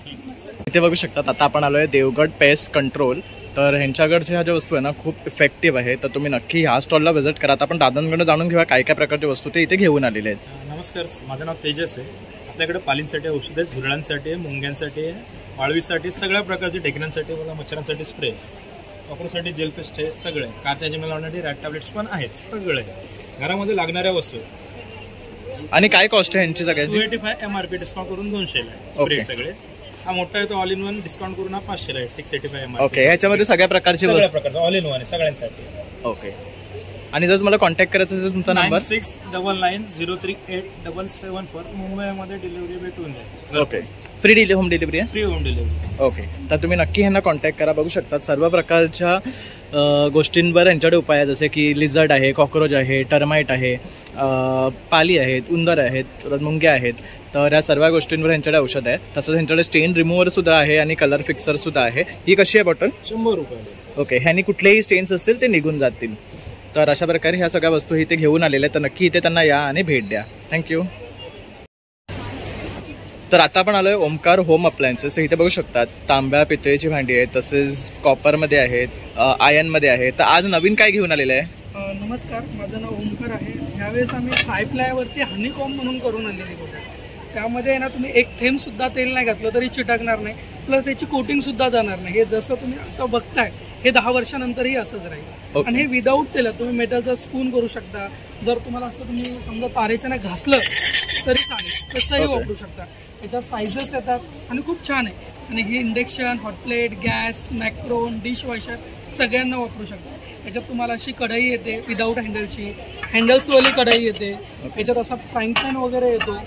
इथे बघू शकतात आता आपण आलो आहे देवगड पेस्ट कंट्रोल. तर ह्यांच्याकडच्या ह्या ज्या वस्तू आहे ना खूप इफेक्टिव्ह आहे. तर तुम्ही नक्की ह्या स्टॉलला व्हिजिट करा. आता आपण दादांकडे जाणून घेऊया काय काय प्रकारच्या वस्तू ते इथे घेऊन आलेले आहेत. नमस्कार, माझं नाव तेजस आहे. आपल्याकडे पालींसाठी औषध आहे, झुरळांसाठी आहे, मुंग्यांसाठी आहे, वाळवीसाठी, सगळ्या प्रकारचे टेकण्यांसाठी, मला मच्छरांसाठी स्प्रे, कॉपरसाठी जेल पेस्ट आहे, सगळे काच याजमेला लावणारे रॅट टॅब्लेट्स पण आहेत. सगळे घरामध्ये लागणाऱ्या वस्तू. आणि काय कॉस्ट आहे यांची सगळ्याची? 285 MRP डिस्काउंट करून 200 आहे स्प्रे सगळे. हा मोठा आहे तो ऑल इन वन डिस्काउंट करून हा 500 आहे 685 MRP. ओके, ह्याच्यामध्ये सगळ्या प्रकारचे ऑल इन वन आहे सगळ्यांसाठी. ओके. आणि जर तुम्हाला कॉन्टॅक्ट करायचं असेल तुमचा नंबर 9699038774. मुंबईमध्ये डिलिव्हरी भेटून जाईल. ओके. फ्री होम डिलिव्हरी आहे? Free home delivery. ओके. तर तुम्ही नक्की ह्यांना कॉन्टॅक्ट करा. बघू शकतात सर्व प्रकारच्या गोष्टींवर यांच्याकडे उपाय आहे. जसे की लिझर्ड आहे, कॉक्रोच आहे, टर्माइट आहे, पाली आहेत, उंदर आहेत, मुंग्या आहेत. तर या सर्व गोष्टींवर यांच्याकडे औषध आहे. तसंच यांच्याकडे स्टेन रिमूव्हर सुद्धा आहे आणि कलर फिक्सर सुद्धा आहे. ही कशी आहे बॉटल? 100 रुपये. ओके. ह्यानी कुठलेही स्टेन्स असतील ते निघून जातील. तर अशा प्रकारे ह्या सगळ्या वस्तू इथे घेऊन आलेल्या आहेत. तर नक्की इथे त्यांना या आणि भेट द्या. थँक्यू. तर आता आपण आलोय ओमकार होम अप्लायन्सेस. इथे बघू शकतात तांब्या पितळेची भांडी आहेत, तसेच कॉपरमध्ये आहेत, आयर्नमध्ये आहेत. तर आज नवीन काय घेऊन आलेलं आहे? नमस्कार, माझं नाव ओमकार आहे. ह्यावेळेस आम्ही सायप्लायवरती हनीकॉम म्हणून करून आणलेली बॉटल. त्यामध्ये ना तुम्ही एक थेंब सुद्धा तेल नाही घातलं तरी चिटकणार नाही, प्लस याची कोटिंग सुद्धा जाणार नाही. हे जसं तुम्ही आता बघताय हे 10 वर्षानंतरही असंच राहील. आणि हे विदाऊट तेल. तुम्ही मेटलचा स्पून करू शकता. जर तुम्हाला असं तुम्ही समजा तारेच्याने घासलं तरी चालेल, तसंही वापरू शकता. याच्यात साईजेस येतात आणि खूप छान आहे. आणि हे induction, hotplate, gas, Macron, dishwasher सगळ्यांना वापरू शकता. याच्यात तुम्हाला अशी कढई येते विदाऊट हँडलची, हँडल्सवाली कढई येते. याच्यात असा फ्राईंग पॅन वगैरे येतो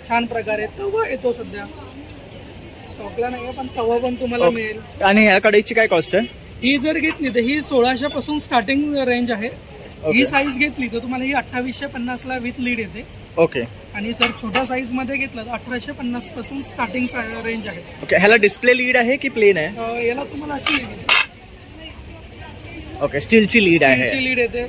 छान प्रकारे. तवा येतो, सध्या स्टॉकला नाही पण तवा पण तुम्हाला मिळेल. आणि ह्या कढईची काय कॉस्ट आहे? ही जर घेतली तर ही 1600 पासून स्टार्टिंग रेंज आहे. ही साईज घेतली तर तुम्हाला ही 2850 ला विथ लीड येते. ओके. आणि जर छोट्या साईज मध्ये घेतलं तर 1850 पासून स्टार्टिंग रेंज आहे. ओके. ह्याला डिस्प्ले लीड आहे की प्लेन आहे? याला तुम्हाला अशी ओके स्टीलची लीड आहे. स्टीलची लीड येते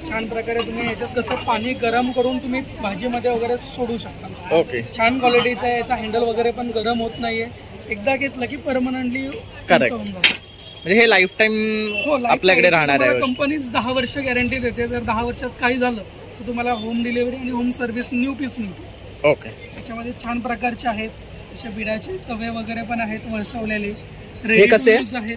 छान प्रकारे. तुम्ही ह्याच्यात कसं पाणी गरम करून तुम्ही भाजीमध्ये वगैरे सोडू शकता. ओके. छान क्वालिटीचा आहे. याचा हँडल वगैरे पण गरम होत नाहीये. एकदा घेतलं की परमनंटली करेक्ट. म्हणजे हे लाईफ टाइम आपल्याकडे राहणार आहे. कंपनीज 10 वर्ष गॅरंटी देते. जर 10 वर्षात काही झालं तर तुम्हाला होम डिलिव्हरी आणि होम सर्व्हिस न्यू पीस मिळते. ओके. याच्यामध्ये छान प्रकारचे आहेत. असे बिडाचे तवे वगैरे पण आहेत वळसवलेले. हे कसे आहेत?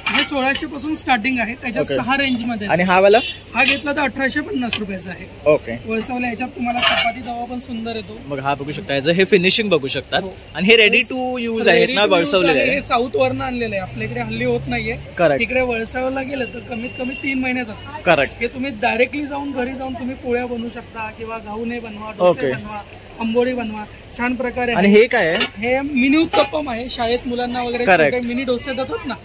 हे 1600 पासून स्टार्टिंग आहे. त्याच्यात 6 रेंज मध्ये. आणि हा वाला हा घेतला तर 1850 रुपयाचा आहे. ओके. वळसवल्या. याच्यात तुम्हाला चपाती तवा पण सुंदर येतो. मग हा बघू शकता. याचं हे फिनिशिंग बघू शकतात. आणि हे रेडी टू यूज आहेत ना, वळसवलेले आहे. हे साऊथ वरनं आणलेलं आहे. आपल्या इकडे हल्ली होत नाहीये. तिकडे वळसावला गेलं तर कमीत कमी 3 महिने जातात. करेक्ट. हे तुम्ही डायरेक्टली जाऊन घरी जाऊन तुम्ही पोळ्या बनवू शकता किंवा घाऊने बनवा, डोसे बनवा, आंबोळी बनवा छान प्रकारे. आणि हे काय आहे? हे मिनी उत्तप्पम आहे. शाळेत मुलांना वगैरे मिनी डोसे देतात ना,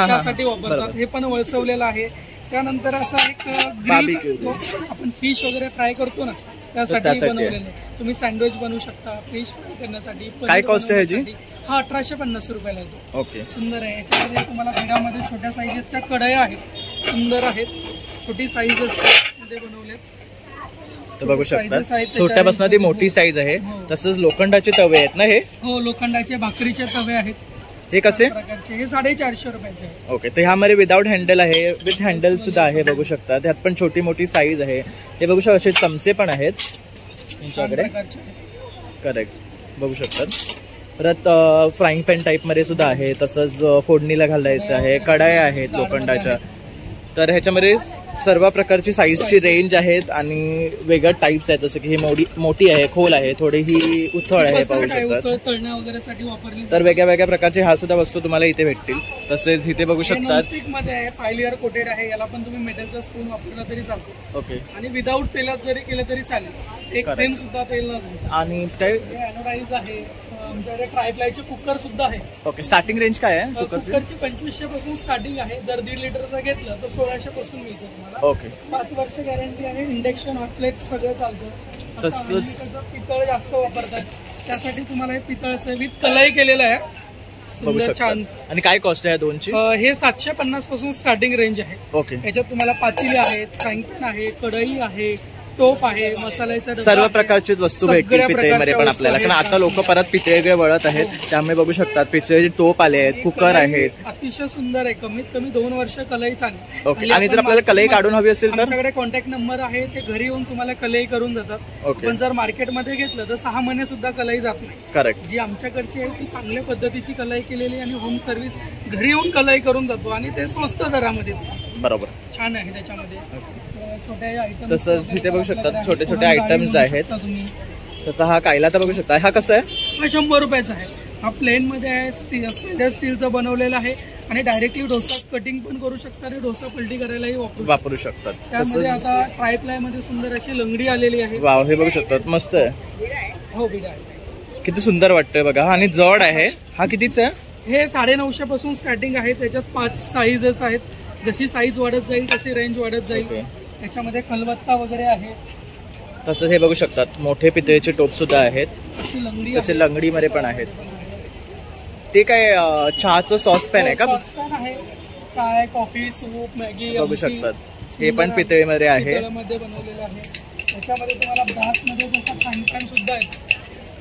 त्यासाठी वापरतात. हे पण वळसवलेलं आहे. त्यानंतर असा एक ग्रिल आपण फिश वगैरे फ्राय करतो ना, त्यासाठी बनवलेलं आहे. तुम्ही सँडविच बनवू शकता फिश फ्राय करण्यासाठी. काय कॉस्ट आहे याची? हा 1850 रुपयाला येतो. ओके. सुंदर आहे. याच्यामध्ये तुम्हाला बिडामध्ये छोट्या साईजेसच्या कढया आहेत, सुंदर आहेत. छोटी साईजेस मध्ये बनवलेत. बघू शकता छोट्यापासून ती मोठी साईज आहे. तसंच लोखंडाचे तवे आहेत ना हे? हो, लोखंडाचे भाकरीचे तवे आहेत. हे कसे? हे 450 रुपयाचे. ओके. तर ह्यामध्ये विदाउट हँडल आहे, विथ हँडल सुद्धा आहे. बघू शकता त्यात पण छोटी मोठी साईज आहे. हे बघू शकता असे चमचे पण आहेत तुमच्याकडे. करेक्ट. बघू शकतात. परत फ्राईंग पॅन टाईप मध्ये सुद्धा आहे. तसंच फोडणीला घालायचं आहे. कढया आहेत लोखंडाच्या. तर ह्याच्यामध्ये सर्व प्रकारची साईजची रेंज आहेत आणि वेगळ्या टाईप्स आहेत. जसं की ही मोठी आहे, खोल आहे, थोडी ही उथळ आहे, पाहू शकतात. तर वेगळ्या वेगळ्या प्रकारचे ह्या सुद्धा वस्तू तुम्हाला इथे भेटतील. तसेच इथे बघू शकतात स्टिक मध्ये आहे, 5 लेअर कोटेड आहे. याला पण तुम्ही मेटलचा स्पून वापरला तरी चालतो. ओके. आणि विदाऊट तेलात जरी केलं तरी चालेल. एक फ्रेम सुद्धा तेल न. आणि ते एनोडाइज आहे. आमच्याकडे ट्रायप्लायचे कुकर सुद्धा आहे. ओके. स्टार्टिंग रेंज काय आहे कुकरची? 2500 पासून स्टार्टिंग आहे. जर 1.5 लिटरचं घेतलं तर 1600 पासून मिळतो तुम्हाला. ओके. 5 वर्ष गॅरंटी आहे. इंडक्शन, हॉटप्लेट सगळं चालतं. तसंच पितळ जास्त वापरतात त्यासाठी तुम्हाला हे पितळचं विथ कलई केलेलं आहे. बघू सुंदर छान. शकता. आणि काय कॉस्ट आहे दोनची? हे 750 पासून स्टार्टिंग रेंज आहे. ओके. याच्यात तुम्हाला पातेली आहेत, फ्राईंग पॅन आहे, कढई आहे, टोप आहे, मसाल्याचा डबा सर्व आहे. प्रकारचीच वस्तू सगळ्या भेटतील पितळेमध्ये प्रकारच्या पण वस्तू आपल्याला, कारण आहेत. आता लोक परत पितळेकडे वळत आहेत. त्यामुळे बघू शकतात पितळेचे टोप आले आहेत, कुकर कढई आहेत. अतिशय सुंदर आहे. कमीत कमी 2 वर्ष कलई चालली. ओके. आणि जर आपल्याला कलई काढून हवी असेल तर आमच्याकडे कॉन्टॅक्ट नंबर आहे, ते घरी येऊन तुम्हाला कलई करून जातात. ओके. पण जर मार्केटमध्ये घेतलं तर 6 महिने सुद्धा कलई जात नाही. करेक्ट. जी आमच्याकडची आहे ती चांगल्या पद्धतीची कलई केलेली आणि होम सर्व्हिस घरी येऊन कलई करून जातो आणि ते स्वस्त दरामध्ये. बरोबर. छान आहे त्याच्यामध्ये. छोट्या आयटम तसंच इथे बघू शकतात छोटे छोटे आयटम्स आहेत. तसं हा कायला तर बघू शकता. हा कसा आहे? हा 100 रुपयाचा आहे. हा प्लेन मध्ये आहे, स्टेनलेस स्टीलचा बनवलेला आहे आणि डायरेक्टली डोसा कटिंग पण करू शकता आणि डोसा पलटी करायलाही वापरू शकतात. त्यामध्ये आता ट्रायप्लाय मध्ये सुंदर अशी लंगडी आलेली आहे. वाव, हे बघू शकतात, मस्त आहे. हो, बिडा आहे. किती सुंदर वाटतंय बघा. आणि जड आहे. हा कितीच आहे? हे 950 पासून स्टार्टिंग आहे. त्याच्यात 5 साईजेस आहेत. जशी साईज वाढत जाईल तशी रेंज वाढत जाईल. त्याच्यामध्ये खलबत्ता वगैरे आहे. तसंच हे बघू शकतात मोठे पितळेचे टोप सुद्धा आहेत. अशी लंगडी तसे लंगडीमध्ये पण आहेत. ते काय चहाचं सॉसपॅन आहे का? सॉसपॅन आहे. चाय, कॉफी, सूप, मॅगी बघू शकतात. हे पण पितळेमध्ये आहे. पितळेमध्ये बनवलेलं आहे. त्याच्यामध्ये तुम्हाला ब्रासमध्ये जसं फ्राईंग पॅन सुद्धा आहे.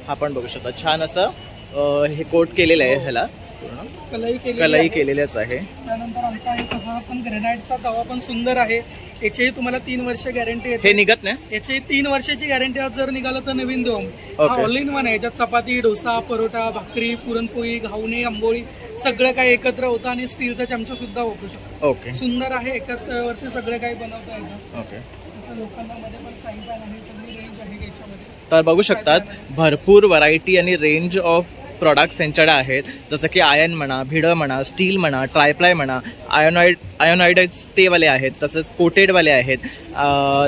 हा पण बघू शकता. छान असं हे कोट केलेलं आहे. ह्याला कलई केलेल्याच आहे. त्यानंतर आमचा हा पण ग्रेनाइटचा तवा पण सुंदर आहे. याचीही तुम्हाला 3 वर्ष गॅरंटी येते. हे निघत नाही? याची 3 वर्षाची गॅरंटी. आज जर निघालं तर नवीन देऊ आम्ही. हा ऑल इन वन आहे. याच्यात चपाती, डोसा, परोटा, भाकरी, पुरणपोळी, घावणे, आंबोळी सगळं काही एकत्र होतं आणि स्टीलचा चमचा सुद्धा वापरू शकतो. ओके. सुंदर आहे. एकाच तव्यावरती सगळं काही बनवता येतं. ओके. लोकांना मध्ये पण फ्राईंग पॅन आहे. सगळी रेंज आहे याच्यामध्ये. तर बघू शकतात भरपूर व्हरायटी आणि रेंज ऑफ प्रॉडक्ट्स त्यांच्याकडे आहेत. जसं की आयर्न म्हणा, भिडं म्हणा, स्टील म्हणा, ट्रायप्लाय म्हणा, आयोनाइडाइज तेवाले आहेत, तसंच कोटेडवाले आहेत.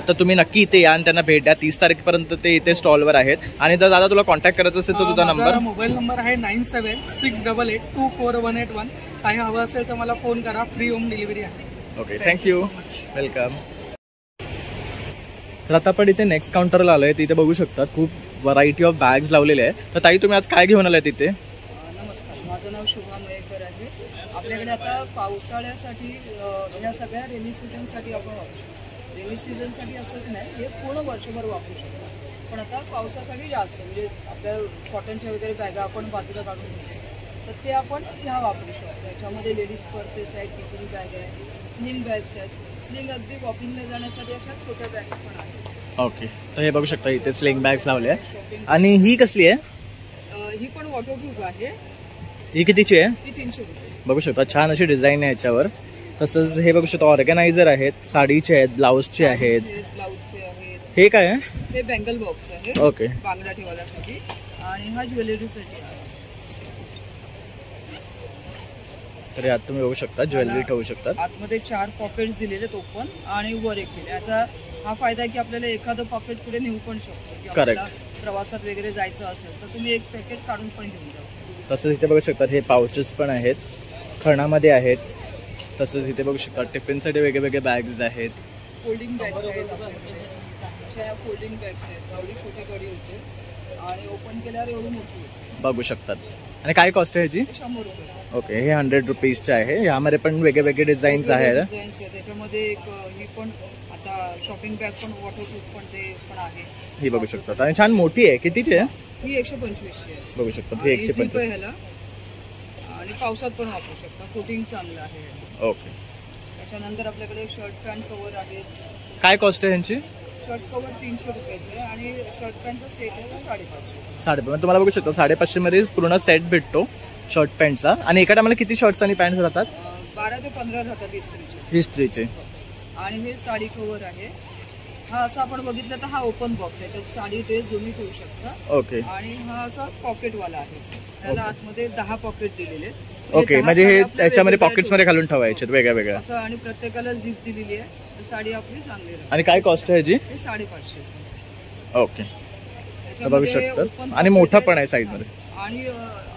तर तुम्ही नक्की इथे या आणि त्यांना भेट द्या. 30 तारखेपर्यंत ते इथे स्टॉलवर आहेत. आणि जर दादा तुला कॉन्टॅक्ट करायचं असेल तर तुझा नंबर? मोबाईल नंबर आहे 9768824181. काही हवं असेल तर मला फोन करा. फ्री होम डिलिव्हरी आहे. Okay, thank you. वेलकम. तर आता आपण इथे नेक्स्ट काउंटरला आलोय. तिथे बघू शकतात खूप व्हरायटी ऑफ बॅग्स लावलेले आहे. तर ताई तुम्ही आज काय घेऊन आलाय तिथे? नमस्कार, माझं नाव शुभा मयेकर आहे. आपल्याकडे आता पावसाळ्यासाठी ह्या सगळ्या रेनी सीझनसाठी आपण वापरू शकतो. रेनी सीझनसाठी असंच नाही, हे पूर्ण वर्षभर वापरू शकतो. पण आता पावसासाठी जास्त म्हणजे आपल्या कॉटनच्या वगैरे बॅगा आपण बाजूला काढून घेतो तर ते आपण ह्या वापरू शकतो. याच्यामध्ये लेडीज पर्सेस आहेत, टिफिन बॅग आहे, स्लिंग बॅग्स आहेत. स्लिंग अगदी वॉकिंगला जाण्यासाठी अशा छोट्या बॅग्स पण आहेत. ओके. तर हे बघू शकता इथे स्लिंग बॅग्स लावले आहे. आणि ही कसली आहे? ही पण वॉटरप्रूफ आहे. ही कितीची आहे? ती 300 रुपये. बघू शकता छान अशी डिझाईन आहे याच्यावर. तसंच हे बघू शकता ऑर्गनायझर आहेत, साडीचे आहेत, ब्लाऊजचे आहेत. ब्लाऊजचे आहेत. हे काय आहे? हे बँगल बॉक्स आहे. ओके. बांगडा ठेवण्यासाठी. आणि हा ज्वेलरीसाठी आहे. तर यात तुम्ही बघू शकता ज्वेलरी ठेवू शकता. आतमध्ये 4 पॉकेट्स दिलेले आहेत ओपन आणि वर एक दिले. याचा हा फायदा आहे की आपल्याला एखादं पॉकेट पुढे नेऊ पण शकतो. करेक्ट. प्रवासात वगैरे जायचं असेल तर तुम्ही एक पॅकेट काढून पण घेऊन जाऊ. तसंच इथे बघू शकतात हे पाउचेस पण आहेत, खणामध्ये आहेत. तसंच इथे बघू शकता टिफिनसाठी वेगवेगळे बॅग्स आहेत. फोल्डिंग बॅग्स आहेत आपल्याकडे. अशा फोल्डिंग बॅग्स आहेत. एवढी छोटी कडी होते आणि ओपन केल्यावर एवढी मोठी होते. बघू शकतात. आणि काय कॉस्ट आहे ह्याची? 100 रुपये. ओके. हे 100 रुपीजचे आहे. यामध्ये पण वेगवेगळे डिझाईन्स आहेत. त्याच्यामध्ये एक ही पण आता शॉपिंग बॅग पण वॉटरप्रूफ पण ते पण आहे. ही बघू शकतात आणि छान मोठी आहे. कितीची आहे? ही 125ची आहे. बघू शकतात. ही 125 ह्याला आणि पावसात पण वापरू शकता. कोटिंग चांगलं आहे. ओके. त्याच्यानंतर आपल्याकडे शर्ट पॅन्ट कव्हर आहेत. काय कॉस्ट आहे यांची? शर्ट कव्हर 300 रुपयाचे आणि शर्ट पॅन्टचा सेट आहे 550. 550. तुम्हाला बघू शकता 550 मध्ये पूर्ण सेट भेटतो शर्ट पॅन्टचा. आणि एका टायमाला किती शर्ट्स आणि पॅन्ट्स राहतात? 12 ते 15 राहतात इस्त्रीचे. आणि हे साडी कव्हर आहे. हा असा आपण बघितलं तर हा ओपन बॉक्स आहे. त्यात साडी ड्रेस दोन्ही ठेवू शकता. ओके. आणि हा असा पॉकेटवाला आहे. त्याला आतमध्ये 10 पॉकेट दिलेले. ओके. म्हणजे हे त्याच्यामध्ये पॉकेट्स मध्ये घालून ठेवायचे वेगळ्या वेगळ्या असं. आणि प्रत्येकाला झिप दिलेली आहे. साडी आपली चांगली राहते. आणि काय कॉस्ट आहे जी? 550. ओके. बघू शकता. आणि मोठा पण आहे साईज मध्ये. आणि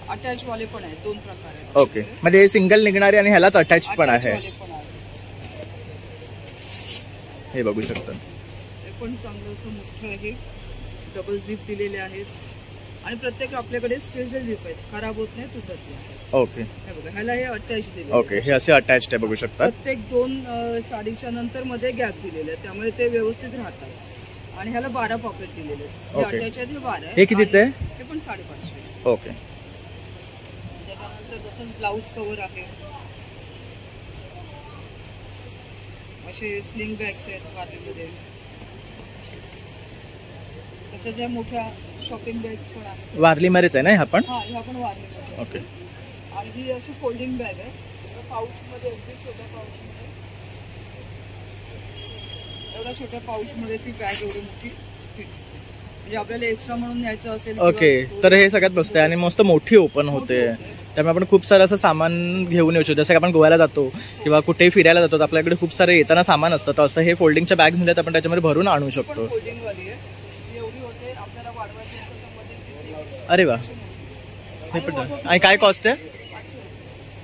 अटॅच वाले पण आहेत. 2 प्रकार आहेत. ओके. म्हणजे हे सिंगल निघणारे आणि ह्यालाच अटॅच पण आहे. हे बघू शकता. हे पण चांगलं असं मोठं आहे. डबल झिप दिलेले आहेत आणि प्रत्येक आपल्याकडे स्टीलचे झिप आहेत. खराब होत नाही, तुटत नाही. ओके हे बघा, ह्याला हे अटॅच दिले. ओके, हे असे अटॅच्ड आहे बघू शकतात. प्रत्येक 2 साडीच्या नंतर मध्ये गॅप दिलेले आहेत, त्यामुळे ते व्यवस्थित राहतात. आणि ह्याला 12 पॉकेट दिलेले आहेत. हे ओके. अटॅच आहेत, हे 12 आहे. हे कितीचे आहे? हे पण 550. ओके. त्याच्यानंतर जसं ब्लाऊज कव्हर आहे, असे स्लिंग बॅग्स आहेत वारलीमध्ये. तसंच या मोठ्या शॉपिंग बॅग्स पण आहेत. वारलीमध्येच आहे ना ह्या पण? हा, ह्या पण वारलीमध्ये. ओके. आणि ही अशी फोल्डिंग बॅग आहे, पाऊचमध्ये, अगदी छोट्या पाऊचमध्ये. एवढ्या छोट्या पाऊचमध्ये ती बॅग एवढी मोठी fit. म्हणजे आपल्याला एक्स्ट्रा म्हणून न्यायचं असेल. ओके, तर हे सगळ्यात मस्त आहे आणि मस्त मोठी ओपन होते. त्यामुळे आपण खूप सारं असं सामान घेऊन येऊ शकतो. जसं की आपण गोव्याला जातो किंवा कुठेही फिरायला जातो, तर आपल्याकडे खूप सारे येताना सामान असतं, तर असं हे फोल्डिंगच्या बॅग म्हणजे आपण त्याच्यामध्ये भरून आणू शकतो. फोल्डिंग वाली आहे, एवढी होते. आपल्याला वाढवायची असेल तर मध्ये. अरे वा. आणि काय कॉस्ट आहे?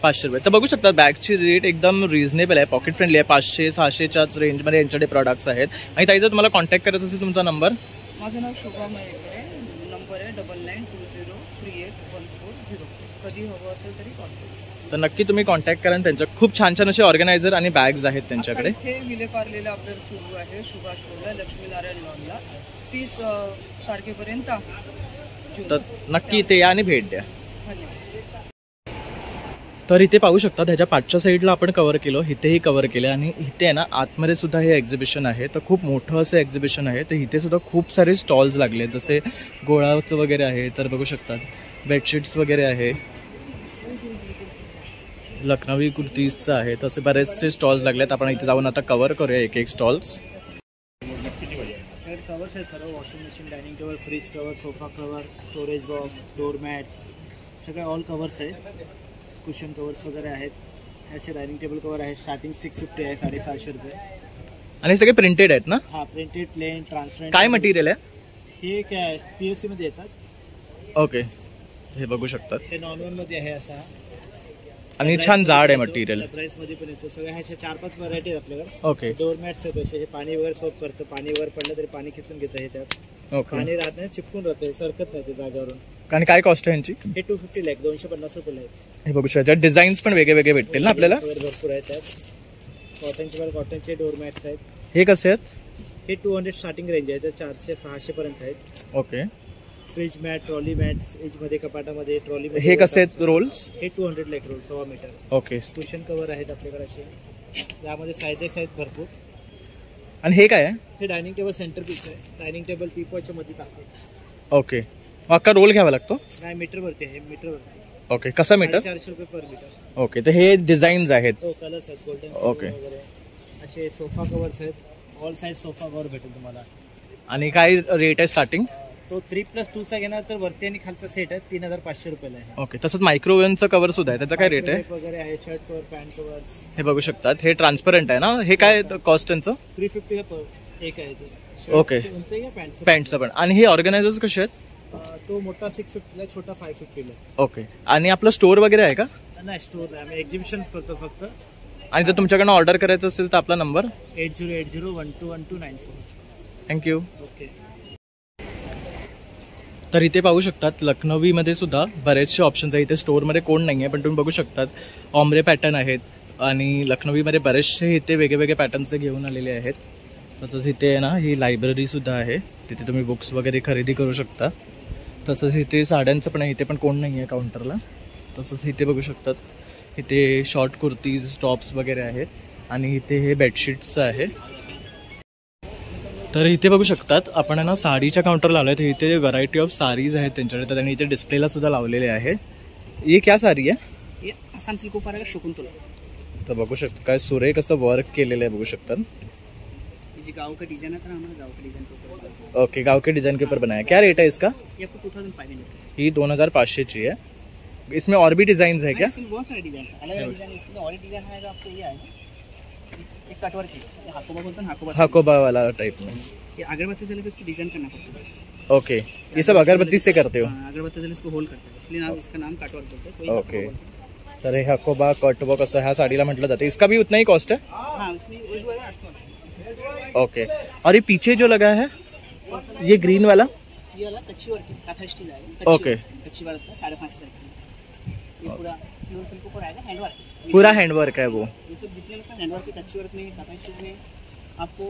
500 रुपये. तर बघू शकता बॅगची रेट एकदम रिझनेबल आहे, पॉकेट फ्रेंडली आहे. 500-600च्याच रेंजमध्ये यांच्याकडे प्रॉडक्ट्स आहेत. आणि ताई, जर तुम्हाला कॉन्टॅक्ट करायचं असेल, तुमचा नंबर? माझं नाव शोभा मयेकर आहे. नंबर आहे 9920381440. कधी हवं असेल तरी कॉन्टॅक्ट. तर नक्की तुम्ही कॉन्टॅक्ट करा. त्यांच्या खूप छान छान असे ऑर्गनायझर आणि बॅग्स आहेत त्यांच्याकडे. इथे विलेपार्लेला आपल्याला सुरू आहे, सुभाष रोडला, लक्ष्मीनारायण लॉनला. 30 तारखेपर्यंत आहे. तर नक्की इथे या आणि भेट द्या. धन्यवाद. तर इथे पाहू शकता, त्याच्या पाठच्या साईडला आपण कव्हर केलं, इथेही कव्हर केलं. आणि इथे आहे ना आतमध्ये सुद्धा हे एक्झिबिशन आहे, तर खूप मोठं असं एक्झिबिशन आहे. तर इथे सुद्धा खूप सारे स्टॉल्स लागले, जसे गोळाचं वगैरे आहे, तर बघू शकतात बेडशीट्स वगैरे आहे, लखनवी कुर्तीजचं आहे. तसे बरेचसे स्टॉल्स लागलेत. आपण इथे जाऊन आता कव्हर करूया एक एक स्टॉल्स. कवर्स आहे सर्व, washing machine, dining table, fridge cover, sofa cover, storage box, door mats, सगळे ऑल कवर्स आहे. कुशन कवर्स वगैरे आहेत. असे डायनिंग टेबल कवर आहे, स्टार्टिंग 650 आहे, 750 रुपये. आणि सगळे प्रिंटेड आहेत ना? हा, प्रिंटेड, प्लेन, ट्रान्सपरंट. काय मटेरियल आहे हे काय PSC मध्ये येतात. ओके, हे बघू शकतात. हे नॉर्मल मध्ये आहे असा, आणि छान जाड आहे मटेरियल. प्राइस मध्ये पण येतो. सगळ्या ह्याच्या 4-5 व्हरायटी आहेत आपल्याकडे. ओके. डोर मॅट्स आहेत असे, हे पाणी वगैरे सोप करतं, पाणी वगैरे पडलं तरी पाणी खेचून घेतं. हे त्यात ओके. पाणी राहत नाही, चिपकून राहते, सरकत नाही ते जागेवरून. आणि काय कॉस्ट आहे यांची? हे 250 लाख, 250 रुपये. हे बघू शकता, डिझाईन्स पण वेगळे वेगळे भेटतील ना आपल्याला? भरपूर आहेत त्यात. कॉटनचे कॉटनचे डोर मॅट्स आहेत. हे कसे आहेत? हे 200 स्टार्टिंग रेंज आहे, तर 400-600 पर्यंत आहेत. Okay. Fridge mat, trolley mat, fridge मध्ये, कपाटामध्ये, ट्रॉली. हे कसे आहेत रोल्स? हे 200 lakh roll, 1.25 metre. Okay. Cushion cover आहेत आपल्याकडे असे, यामध्ये सायझेस आहेत भरपूर. आणि हे काय आहे? हे डायनिंग टेबल सेंटर पीस आहे. डायनिंग टेबल टीपॉयच्या मध्ये टाकतात. ओके. अख्खा रोल घ्यावा लागतो? नाही, मीटरवरती आहे, मीटरवरती. ओके. कसा मीटर? 400 रुपये पर मीटर. ओके. तर हे डिझाईन्स आहेत? हो, कलर्स आहेत, गोल्डन ओके. वगैरे. असे सोफा कव्हर्स आहेत, ऑल साईज सोफा कव्हर भेटेल तुम्हाला. आणि काय रेट आहे स्टार्टिंग? तो 3+2चा घेणार तर वरती आणि खालचा सेट आहे, 3500 रुपयाला आहे. ओके. तसंच मायक्रोवेव्हचं कव्हर सुद्धा आहे, त्याचा काय रेट आहे? वगैरे आहे, शर्ट कव्हर, पॅन्ट कव्हर. हे बघू शकतात, हे ट्रान्सपरंट आहे ना? हे काय कॉस्ट त्यांचं? 350 एक आहे ते. ओके. पॅन्टचं पण. आणि हे ऑर्गनायझर्स कसे आहेत? तो मोठा 650 ला, छोटा 550 ला. ओके. आणि आपलं स्टोअर वगैरे आहे का? नाही, स्टोर नाही, आम्ही एक्झिबिशन करतो फक्त. आणि जर तुमच्याकडनं ऑर्डर करायचं असेल तर आपला नंबर? 8080121294. थँक्यू. ओके. तर इथे पाहू शकतात, लखनवीमध्ये सुद्धा बरेचसे ऑप्शन्स आहेत. इथे स्टोअरमध्ये कोण नाही आहे, पण तुम्ही बघू शकतात ऑम्ब्रे पॅटर्न आहेत. आणि लखनवीमध्ये बरेचसे इथे वेगवेगळे पॅटर्न्स ते घेऊन आलेले आहेत. तसंच इथे आहे ना, ही लायब्ररीसुद्धा आहे, तिथे तुम्ही बुक्स वगैरे खरेदी करू शकता. तसंच इथे साड्यांचं पण आहे, इथे पण कोण नाही आहे काउंटरला. तसंच इथे बघू शकतात, इथे शॉर्ट कुर्तीज, टॉप्स वगैरे आहेत. आणि इथे हे बेडशीट्सचं आहे. तर इथे बघू शकतात आपण ना साडीच्या काउंटरला आलो आहे. तर इथे व्हरायटी ऑफ साडीज आहेत त्यांच्याकडे, तर त्यांनी इथे डिस्प्लेला सुद्धा लावलेले आहे. ये क्या साडी आहे? ये आसाम सिल्क ऊपर आएगा, शकुंतला. तर बघू शकता काय सुरेख असं वर्क केलेलं आहे, बघू शकतात. गाँव का डिजाइन है, हमारे गाँव का डिजाइन के ऊपर. ओके, गाँव के डिजाइन के ऊपर बनाया. क्या रेट है इसका? ये आपको 2500. ही 2500 ची है. इसमें और भी डिजाइन है क्या? इसमें बहुत सारे डिजाइन है, अलग अलग डिजाइन. इसमें और डिजाइन आएगा आपको, ये आएगा एक कटवर की, हाकोबा बोलते हैं, हाकोबा वाला टाइप में. ये अगरबत्ती जले पे इसको डिजाइन करना पड़ता है. ओके. ये सब अगरबत्ती से करते हो? अगरबत्ती जले इसको होल्ड करते हैं, इसलिए नाम इसका नाम कटवर बोलते हैं. ओके. तर हे हाकोबा कटवर्क असं ह्या साडीला म्हटलं जाते. इसका भी उतना ही कॉस्ट है? हाँ, इसमें 800. ओके. और ये पीछे जो लगा है ये ग्रीन वाला? ये वाला कच्ची वर्क का था, स्टीज आएगा. ओके. कच्ची वर्क का 5.5 हजार. ये पूरा प्योर सिल्क ऊपर आएगा, हैंडवर्क पूरा हैंडवर्क है वो। ये सब जितने में हैंडवर्क के टच वर्क में काटा स्टिच में आपको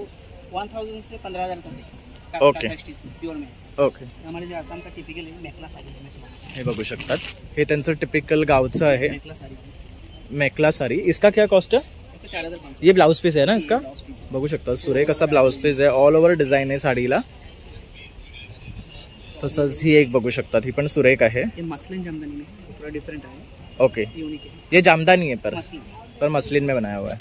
1000 से 15000 तक है। ओके। काटा स्टिच में प्योर में। ओके, हमारे जे आसाम का टिपिकल आहे मेखला साडी आहे, मेखला हे बघू शकतात, हे त्यांचं टिपिकल गावचं आहे मेखला साडी आहे। मेखला साडी। इसका क्या कॉस्ट है? आपको 4500 ये ब्लाउज पीस है ना इसका? ब्लाउज पीस बघू शकता सुरेख असा ब्लाउज पीस आहे, ऑल ओव्हर डिझाईन आहे साडीला। तसंच ही एक बघू शकतात, ही पण सुरेख आहे। ये मसलिन जामदानी में है, थोड़ा डिफरेंट है, ओके, यूनिक है। ये जामदानी है मसलिन पर मसलिन में बनाया हुआ है।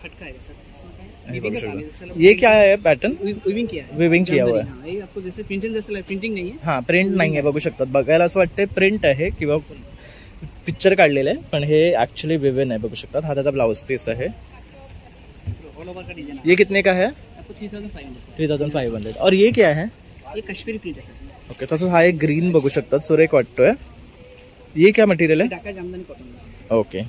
खटका है सर, इसमें क्या है? ये वीविंग बघू का काम है, शकता। जैसे ये क्या है पैटर्न? वीविंग किया है, वीविंग किया हुआ है। हाँ, ये आपको जैसे प्रिंटिंग जैसे प्रिंटिंग नहीं है। हाँ, प्रिंट नाही आहे, बघू शकतात। बघायला असं वाटते प्रिंट आहे किंवा पिक्चर काढलेलं आहे, पण हे ऍक्च्युअली विविन आहे, बघू शकतात। हा त्याचा ब्लाउज पीस आहे। ऑल ओवर का डिजाइन ये कितने का है? आपको 3500। 3500। और ये क्या है? ये कश्मीरी प्रिंट है सर। ओके, तसंच हा एक ग्रीन बघू शकतात, सुरेख वाटतोय। ये क्या मटेरियल आहे? ढाका जामदानी कॉटन। ओके,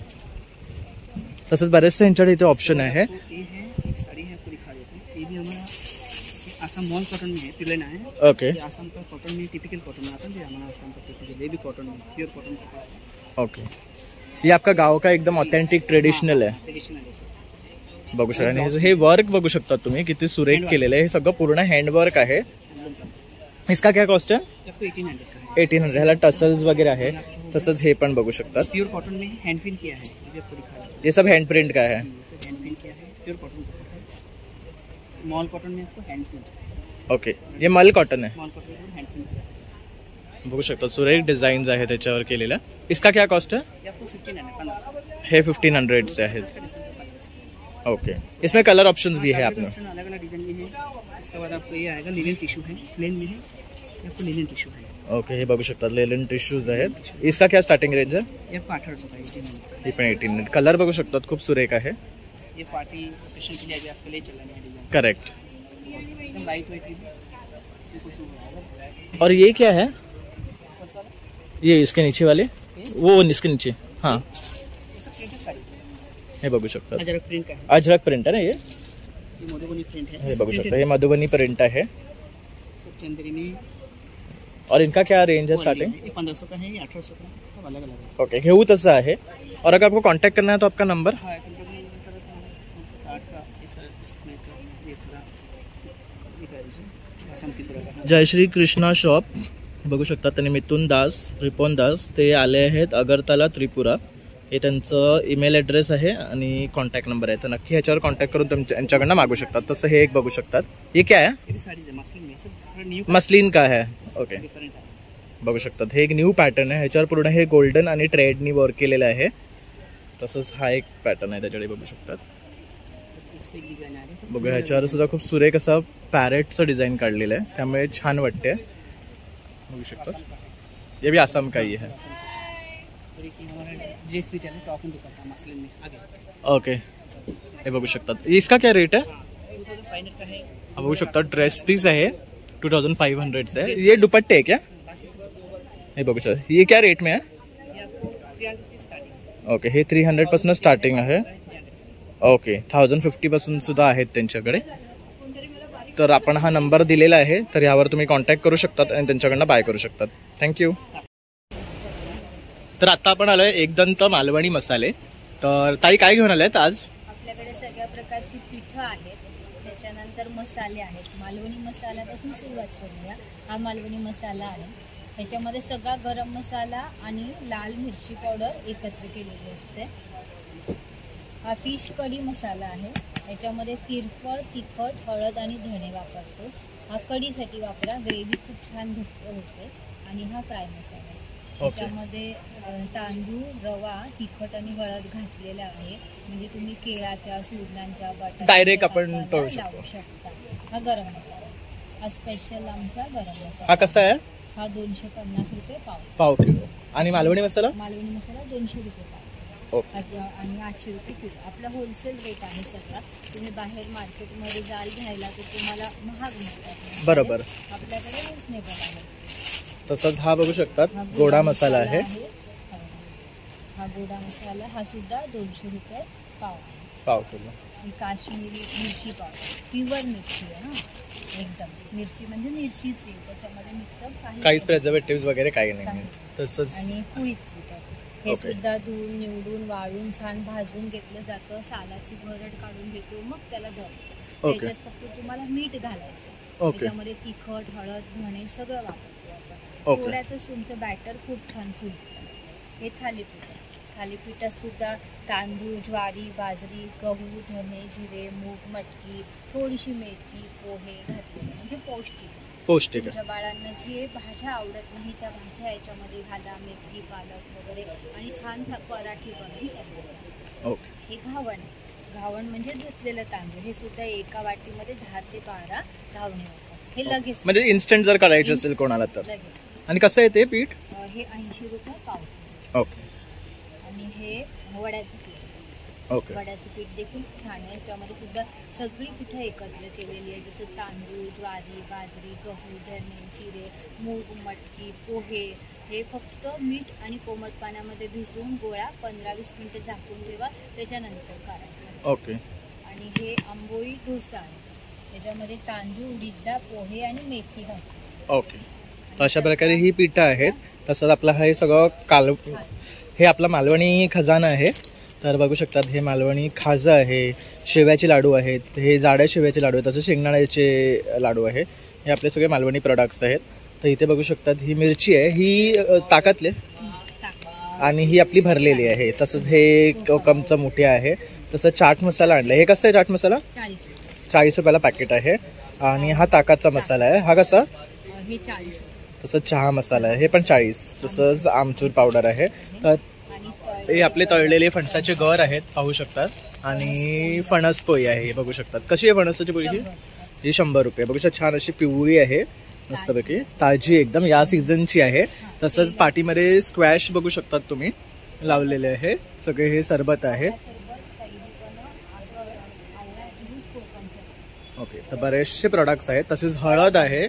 तसंच बरेचसे यांच्याकडे इथे ऑप्शन आहे। ये है एक साड़ी है, आपको दिखा देते हैं। ये भी हमारा आसाम मॉल कॉटन में है, पिलेना है। ओके, ये आसाम का कॉटन में टिपिकल कॉटन आता है, हमारा आसाम का टिपिकल, ये भी कॉटन में प्योर कॉटन का। ओके, ये आपका गाव का एकदम ऑथेंटिक ट्रेडिशनल आहे, ट्रेडिशनल है सर। बघू शकता। आणि हे वर्क बघू शकता तुम्ही, किती सुरेख केलेलं आहे, हे सगळं पूर्ण हँडवर्क आहे। इसका क्या कॉस्ट है? आपको 1800 का है। 1800। ह्याला टसल्स वगैरे आहे, तसंच हे पण बघू शकतात। प्योर कॉटन में हैंड प्रिंट किया है, ये आपको दिखा देते हैं। ये सब हैंड प्रिंट का है। हैंड प्रिंट किया है, प्योर कॉटन है। मॉल कॉटन में आपको हैंड प्रिंट। ओके, ये मल कॉटन आहे, मॉल कॉटन में हैंड प्रिंट। बघू शकता सुरेख डिझाईन्स आहे त्याच्यावर केलेल्या। इसका क्या कॉस्ट है? ये आपको 1500 हे 1500 से आहेत। ओके, इसमें कलर ऑप्शंस भी है आपने? अलग अलग डिजाइन में है। इसके बाद आपको ये आएगा लिनन टिश्यू है, प्लेन में है, ये आपको लिनन टिश्यू है। ओके, हे बघू शकता लेलन टिश्यूज आहेत। इसका क्या स्टार्टिंग रेंज है? ये आपको 1800 का है, 1800। ही पण 1800। कलर बघू शकतात, खूप सुरेख आहे। ये पार्टी ओकेशन के लिए अभी आजकल ये चल रहा है डिजाइन। करेक्ट। एकदम लाइट वेट भी है। और ये क्या है? ये इसके नीचे वाले, वो इसके नीचे, हाँ, हे बघू शकतात। अजरक प्रिंट का है। अजरक प्रिंट है ना ये मधुबनी प्रिंट है। हे बघू शकता, हे मधुबनी प्रिंट आहे। सब चंदेरी में। और इनका क्या रेंज है स्टार्टिंग? ये 1500 का है, ये 1800 का है, सब अलग अलग है। ओके, घेऊ तसं आहे। और अगर आपको कांटेक्ट करना है तो आपका नंबर? हाँ, ये थोड़ा दिखा दीजिए, आसाम त्रिपुरा का। जय श्री कृष्णा शॉप बघू शकता, त्यांनी मिथुन दास, रिपोन दास, ते आले आहेत अगरतला त्रिपुरा। हे त्यांचं ईमेल ॲड्रेस आहे आणि कॉन्टॅक्ट नंबर आहे, तर नक्की ह्याच्यावर कॉन्टॅक्ट करून त्यांच्याकडनं मागू शकतात। तसं हे एक बघू शकतात। ये क्या है? ये भी साड़ीज है, मसलिन में, सब न्यू मसलिन का है। ओके, डिफरेंट है। बघू शकतात, हे एक न्यू पॅटर्न आहे, ह्याच्यावर पूर्ण हे गोल्डन आणि ट्रेडनी वर्क केलेलं आहे। तसंच हा एक पॅटर्न आहे त्याच्याकडे बघू शकतात। एक डिजाइन आहे, सब बघूया, ह्याच्यावर सुद्धा खूप सुरेख असं पॅरेटचं डिझाईन काढलेलं आहे, त्यामुळे छान वाटते, बघू शकता। ये भी आसाम का ही है। और एक हमारा ड्रेस भी चल टॉप में दुपट्टा मसलिन में आगे। ओके, हे बघू शकतात। इसका क्या रेट है? 2500 का है। हा बघू शकता, ड्रेस पीस आहे, 2500 से है। ये दुपट्टे है क्या? हे बघू शकता, ये क्या रेट में है? ओके, हे 300 पासून स्टार्टिंग आहे। ओके, 1050 पासून सुद्धा आहेत त्यांच्याकडे। तर आपण हा नंबर दिलेला आहे, तर यावर तुम्ही कॉन्टॅक्ट करू शकतात आणि त्यांच्याकडनं बाय करू शकतात। थँक्यू। तर आता आपण आलोय एकदंत मालवणी मसाले। तर ताई काय घेऊन आल्यात आज? आपल्याकडे सगळ्या प्रकारची पिठं आहेत, त्याच्यानंतर मसाले आहेत। मालवणी मसाल्यापासून सुरुवात करूया। हा मालवणी मसाला आहे, ह्याच्यामध्ये सगळा गरम मसाला आणि लाल मिरची पावडर एकत्र केलेली असते। हा फिश कढी मसाला आहे, ह्याच्यामध्ये तिरफळ, तिखट, हळद आणि धणे वापरतो। हा कढीसाठी वापरा, ग्रेव्ही खूप छान घट्ट होते। आणि हा फ्राय मसाला आहे, त्याच्यामध्ये तांदूळ, रवा, तिखट आणि हळद घातलेला आहे, म्हणजे तुम्ही केळाच्या, सुरणांच्या, बटाट्याच्या डायरेक्ट आपण तळू लावू शकता। हा गरम मसाला, हा स्पेशल आमचा गरम मसाला। हा कसा आहे? हा 250 रुपये पाव किलो। आणि मालवणी मसाला? मालवणी मसाला 200 रुपये पाव आणि 800 रुपये किलो। आपला होलसेल रेट आहे सगळा। तुम्ही बाहेर मार्केटमध्ये जाल घ्यायला तर तुम्हाला महाग मिळतात, बरोबर, आपल्याकडे रिजनेबल आहे। तसंच हा बघू शकतात, गोडा मसाला आहे। हा गोडा मसाला, हा सुद्धा 200 रुपये पाव किलो। ही काश्मीरी मिरची पावडर, प्युअर मिरची आहे ना, एकदम मिरची म्हणजे मिरचीच आहे, त्याच्यामध्ये मिक्सअप काहीच प्रिझर्वेटिव्ह वगैरे काही नाही। तसंच आणि पोळीच पीठ आहे, हे सुद्धा धुवून निवडून वाळून छान भाजून घेतलं जातं, सालाची भरड काढून घेतो, मग त्याला दळतो. त्याच्यात फक्त तुम्हाला मीठ घालायचं, त्याच्यामध्ये तिखट, हळद, धणे सगळं वापरतो. थोड्यातच तुमचं बॅटर खूप छान फुलतं. हे थालीपीठ आहे. थालीपीठात सुद्धा तांदूळ, ज्वारी, बाजरी, गहू, धने, जिरे, मूग, मटकी, थोडीशी मेथी, पोहे घातलेले, म्हणजे पौष्टिक. तुमच्या बाळांना जे भाज्या आवडत नाही त्या भाज्या याच्यामध्ये घाला, मेथी, पालक वगैरे, आणि छान पराठे बनवून द्या. हे घावण म्हणजे धुतलेलं तांदूळ. हे सुद्धा एका वाटीमध्ये 10 ते 12 घावणे होतात. हे लगेच म्हणजे इन्स्टंट जर करायचं असेल कोणाला तर. आणि कसं आहे ते पीठ? हे 80 रुपये पाव. आणि हे वड्याचं पीठ. वड्याचं पीठ देखील छान आहे. याच्यामध्ये सुद्धा सगळी पिठं एकत्र केलेली आहे, जसं तांदूळ, ज्वारी, बाजरी, गहू, धणे, जिरे, मूग, मटकी, पोहे. हे फक्त मीठ आणि कोमट पाण्यामध्ये भिजवून गोळा 15-20 मिनिटं झाकून ठेवा, त्याच्यानंतर करायचं. आणि हे आंबोळी डोसा आहे. याच्यामध्ये तांदूळ, उडीद डाळ, पोहे आणि मेथी घालतो. अशा प्रकारे ही पिठं आहेत. तसंच आपलं हे सगळं हे आपला मालवणी खजाना आहे. तर बघू शकतात हे मालवणी खाजा आहे, शेव्याचे लाडू आहेत, हे जाड्या शेव्याचे लाडू आहेत, तसं शेंगदाण्याचे लाडू आहे. हे आपले सगळे मालवणी प्रोडक्ट्स आहेत. तर इथे बघू शकतात ही मिरची आहे, ही ताकातले, आणि ही आपली भरलेली आहे. तसंच हे कोकमचं मोठे आहे. तसं चाट मसाला आणला. हे कसं आहे चाट मसाला? 40 रुपयाला पॅकेट आहे. आणि हा ताकाचा मसाला आहे. हा कसा? तसं चहा मसाला आहे, हे पण 40. तसंच आमचूर पावडर आहे. तर हे आपले तळलेले फणसाचे गर आहेत, पाहू शकतात. आणि फणस पोळी आहे, हे बघू शकतात. कशी आहे फणसाची पोळी? ही 100 रुपये. बघू शकता छान अशी पिवळी आहे, मस्तपैकी ताजी एकदम, या सीझनची आहे. तसंच पाठीमध्ये स्क्वॅश बघू शकतात तुम्ही लावलेले आहे. सगळे हे सरबत आहे. तर बरेचसे प्रोडक्ट्स आहेत. तसेच हळद आहे.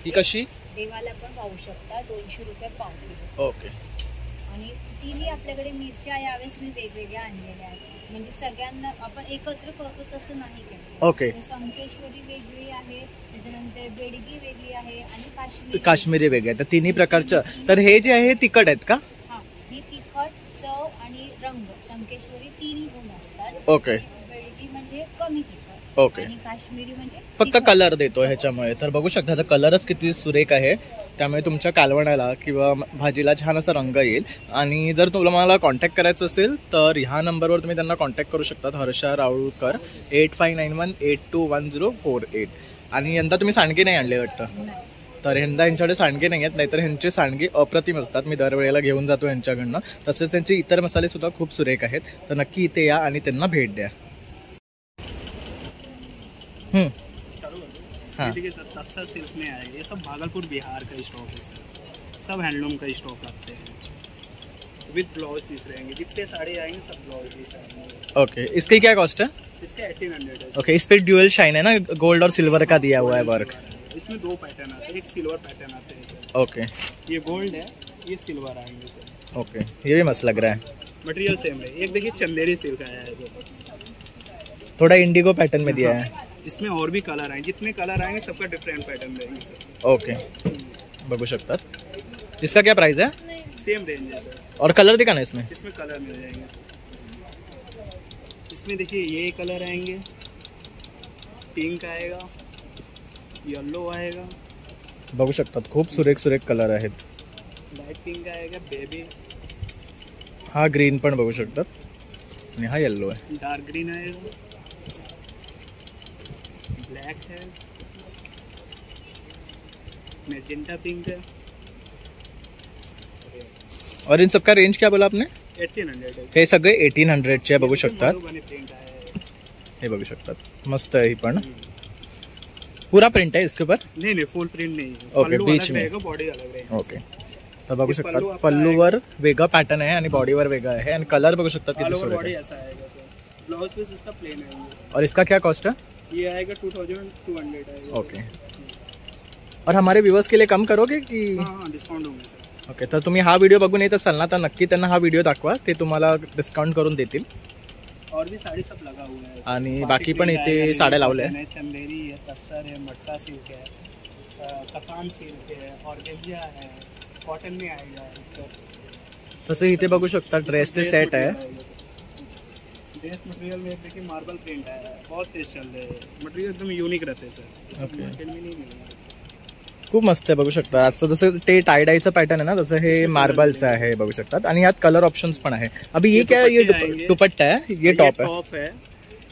ही कशी? देवाला पण पाहू शकता, 200 रुपये पाव. आणि तिन्ही आपल्याकडे मिरच्या यावेळेस मी वेगवेगळ्या आणलेल्या आहेत, म्हणजे सगळ्यांना आपण एकत्र करतो तसं नाही केलं. संकेश्वरी वेगळी आहे, त्याच्यानंतर बेडगी वेगळी आहे, आणि काश्मीरी वेगळी आहे. तर तिन्ही प्रकारच्या. तर हे जे आहे तिखट आहेत का? हा, ही तिखट, चव आणि रंग संकेश्वरी तिन्ही गुण असतात. बेडगी म्हणजे कमी तिखट, आणि काश्मीरी म्हणजे फक्त कलर देतो ह्याच्यामुळे. तर बघू शकता कलरच किती सुरेख आहे, त्यामुळे तुमच्या कालवणाला किंवा भाजीला छान असा रंग येईल. आणि जर तुम्हाला कॉन्टॅक्ट करायचं असेल तर ह्या नंबरवर तुम्ही त्यांना कॉन्टॅक्ट करू शकता, हर्षा राऊळकर, 8591821048. आणि यंदा तुम्ही सांडगे नाही आणले वाटतं? तर यंदा यांच्याकडे सांडगे नाही आहेत, नाहीतर ह्यांचे सांडगे अप्रतिम असतात. मी दरवेळेला घेऊन जातो यांच्याकडनं. तसेच त्यांचे इतर मसाले सुद्धा खूप सुरेख आहेत. तर नक्की इथे या आणि त्यांना भेट द्या. देखिए सर, तस्सर सिल्क में है, ये सब भागलपुर बिहार का स्टॉक है सर, सब हैंडलूम का स्टॉक रखते हैं, विद ब्लाउज पीस रहेंगे, जितने साड़ी आएंगे सब ब्लाउज पीस आएंगे. इसकी क्या कॉस्ट है? इसका 1800 है. इस पे ड्यूअल शाइन है ना, गोल्ड और सिल्वर का दिया हुआ है वर्क. इसमें 2 पैटर्न आते हैं, एक सिल्वर पैटर्न आते हैं सर. ये गोल्ड है, ये सिल्वर आएंगे सर. ये भी मस्त लग रहा है. मटेरियल सेम है. एक देखिए चंदेरी सिल्क आया है, थोड़ा इंडिगो पैटर्न में दिया है. इसमें और भी कलर आएंगे, जितने कलर आएंगे सबका डिफरेंट पैटर्न रहेंगे सर. बघू शकतात. इसका क्या प्राइस है? सेम रेंज है सर. और कलर दिखाना इसमें? इसमें कलर मिल जाएंगे सर. इसमें देखिए ये कलर आएंगे, पिंक आएगा, येलो आएगा. बघू शकतात खूप सुरेख कलर आहेत. लाइट पिंक आएगा, बेबी. हा ग्रीन पण बघू शकतात, आणि हा येलो आहे. डार्क ग्रीन आएगा, ब्लैक है, मैजेंटा पिंक है. और इन सबका रेंज क्या बोला आपने? 1800 है. हे सगळे 1800 चे बघू शकतात. हे बघू शकतात, मस्त आहे. ही पण पूरा प्रिंट है इसके ऊपर? नहीं, फुल प्रिंट नहीं. बीच में बॉडी अलग रहेगी. तर बघू शकतात पल्लूवर वेगळा पॅटर्न आहे आणि बॉडीवर वेगळा आहे, आणि कलर बघू शकतात किती सुरेख आहे. ब्लाउज पीस इसका प्लेन है. और इसका क्या कॉस्ट है? ये आएगा 2200 आएगा. और हमारे व्यूअर्स के लिए कम करोगे की? हाँ, डिस्काउंट होंगे सर. तर तुम्ही हा व्हिडिओ बघून येत असाल ना, तर नक्की त्यांना हा व्हिडिओ दाखवा, ते तुम्हाला डिस्काउंट करून देतील. और भी साड़ी सब लगा हुआ है, आणि बाकी पण इथे साड्या लावल्या आहेत. चंदेरी है, तस्सर है, मटका सिल्क है, कफान सिल्क है, ऑर्गेंजा है, कॉटन में आएगा। तसं इथे बघू शकता ड्रेसचे सेट आहे। ड्रेस मटेरियल में देखिए मार्बल प्रिंट है, बहुत तेज चल रहे हैं, मटेरियल एकदम यूनिक रहते हैं सर, इस मार्केट में नहीं मिलेगा। खूप मस्त आहे, बघू शकता। असं जसं ते टाय डायचं पॅटर्न आहे ना, तसं हे मार्बलचं आहे बघू शकतात। आणि यात कलर ऑप्शन्स पण आहे। अभी ये क्या है? ये दुपट्टा है, ये टॉप है,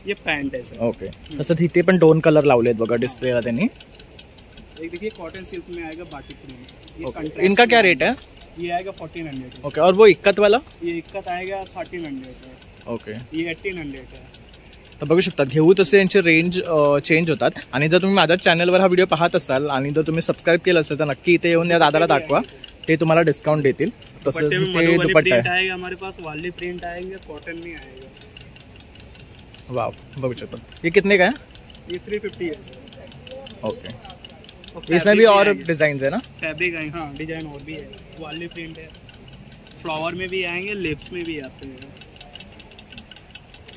ये पैंट है सर। ओके, तसंच इथे पण 2 कलर लावलेत बघा डिस्प्लेला त्यांनी। एक देखिए कॉटन सिल्क में आएगा बाटिक प्रिंट। इनका क्या रेट है? ये आएगा 1400। ओके, और वो इक्कत वाला? ये इक्कत आएगा 1300 है। ओके, ये 1800 है। तर बघू शकता, घेऊ तसे यांचे रेंज चेंज होतात। आणि जर तुम्ही माझ्या चॅनलवर हा व्हिडिओ पाहत असाल आणि जर तुम्ही सबस्क्राईब केलं असेल तर नक्की इथे येऊन या दादाला दाखवा, ते तुम्हाला डिस्काउंट देतील। तसंच ते दुपट्टा आएगा हमारे पास, वाली प्रिंट आएंगे, कॉटन में आएगा। वाव, बघू शकता। ये कितने का है? ये 350 है। ओके, इसमें भी और डिजाइन है ना? फैब्रिक है, हाँ डिजाइन और भी है, वाली प्रिंट है, फ्लावर में भी आएंगे, लिप्स में भी आते हैं।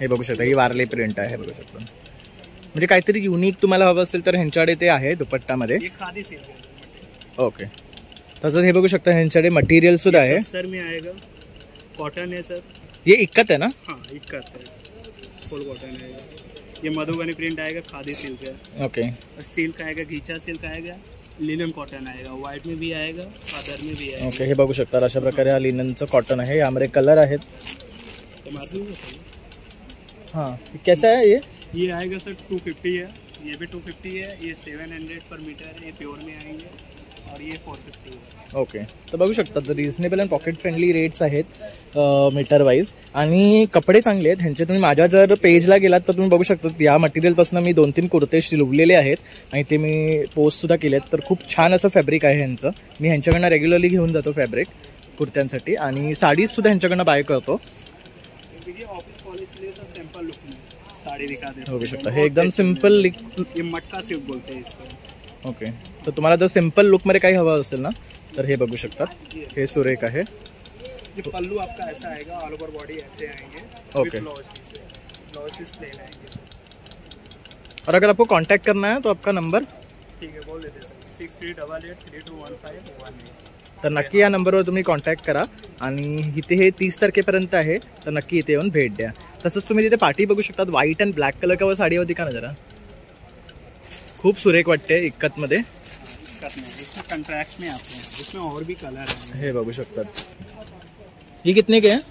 हे बघू शकता, ही वारली प्रिंट आहे बघू शकता। म्हणजे काहीतरी युनिक तुम्हाला हवं असेल तर ह्यांच्याकडे ते आहे दुपट्टामध्ये। खादी सिल्क है। ओके, तसंच हे बघू शकता ह्यांच्याकडे मटेरियल सुद्धा आहे। सर में आएगा, कॉटन है सर। ये इक्कत है ना? हाँ इक्कत है, फुल कॉटन है। ये मधुबनी प्रिंट आएगा, खादी सिल्क है। ओके, सिल्क आएगा, घीचा सिल्क आएगा, लिनन कॉटन आएगा, व्हाइट में भी आएगा, फादर में भी आएगा। ओके, हे बघू शकता अशा प्रकारे हा लिननचं कॉटन आहे। यामध्ये कलर आहेत। हाँ, कैसा है ये? ये आएगा सर 250 है, ये भी 250 है, ये 700 पर मीटर, ये प्योर में आएंगे, और ये 450 है। ओके, तर बघू शकता reasonable and pocket friendly rates आहेत मीटर वाईज, आणि कपडे चांगले आहेत ह्यांचे। तुम्ही माझ्या जर पेजला गेलात तर तुम्ही बघू शकता या मटेरियलपासून मी 2-3 कुर्ते शिवलेले आहेत आणि ते मी पोस्ट सुद्धा केलेत। तर खूप छान असं फॅब्रिक आहे ह्यांचं। मी ह्यांच्याकडनं रेग्युलरली घेऊन जातो फॅब्रिक कुर्त्यांसाठी, आणि साडीज सुद्धा ह्यांच्याकडनं बाय करतो। ऑफिस कॉलेज के लिए सिंपल लुक में साड़ी दिखा देते बघू शकता, हे एकदम सिंपल। ये मटका सिल्क बोलते हैं इसको। ओके, तर तुम्हाला जर सिंपल लुकमध्ये काही हवं असेल ना तर हे बघू शकता, हे सुरेख आहे। ये पल्लू आपका ऐसा आएगा, ऑल ओवर बॉडी ऐसे आएंगे। ओके, ब्लाउज पीस प्लेन आएंगे सर। और अगर आपको कांटेक्ट करना है तो आपका नंबर? ठीक है, बोल देते सर, 6388321518। तर नक्की या नंबरवर तुम्ही कॉन्टॅक्ट करा, आणि इथे हे 30 तारखेपर्यंत आहे, तर नक्की इथे येऊन भेट द्या। तसंच तुम्ही तिथे पार्टी बघू शकता, व्हाईट अँड ब्लॅक कलर का साडीवर दिखा ना जरा, खूप सुरेख वाटते इक्कतमध्ये। इसमें कंट्रास्ट में आते हैं, इसमें और भी कलर है। हे बघू शकता, ये कितने के है?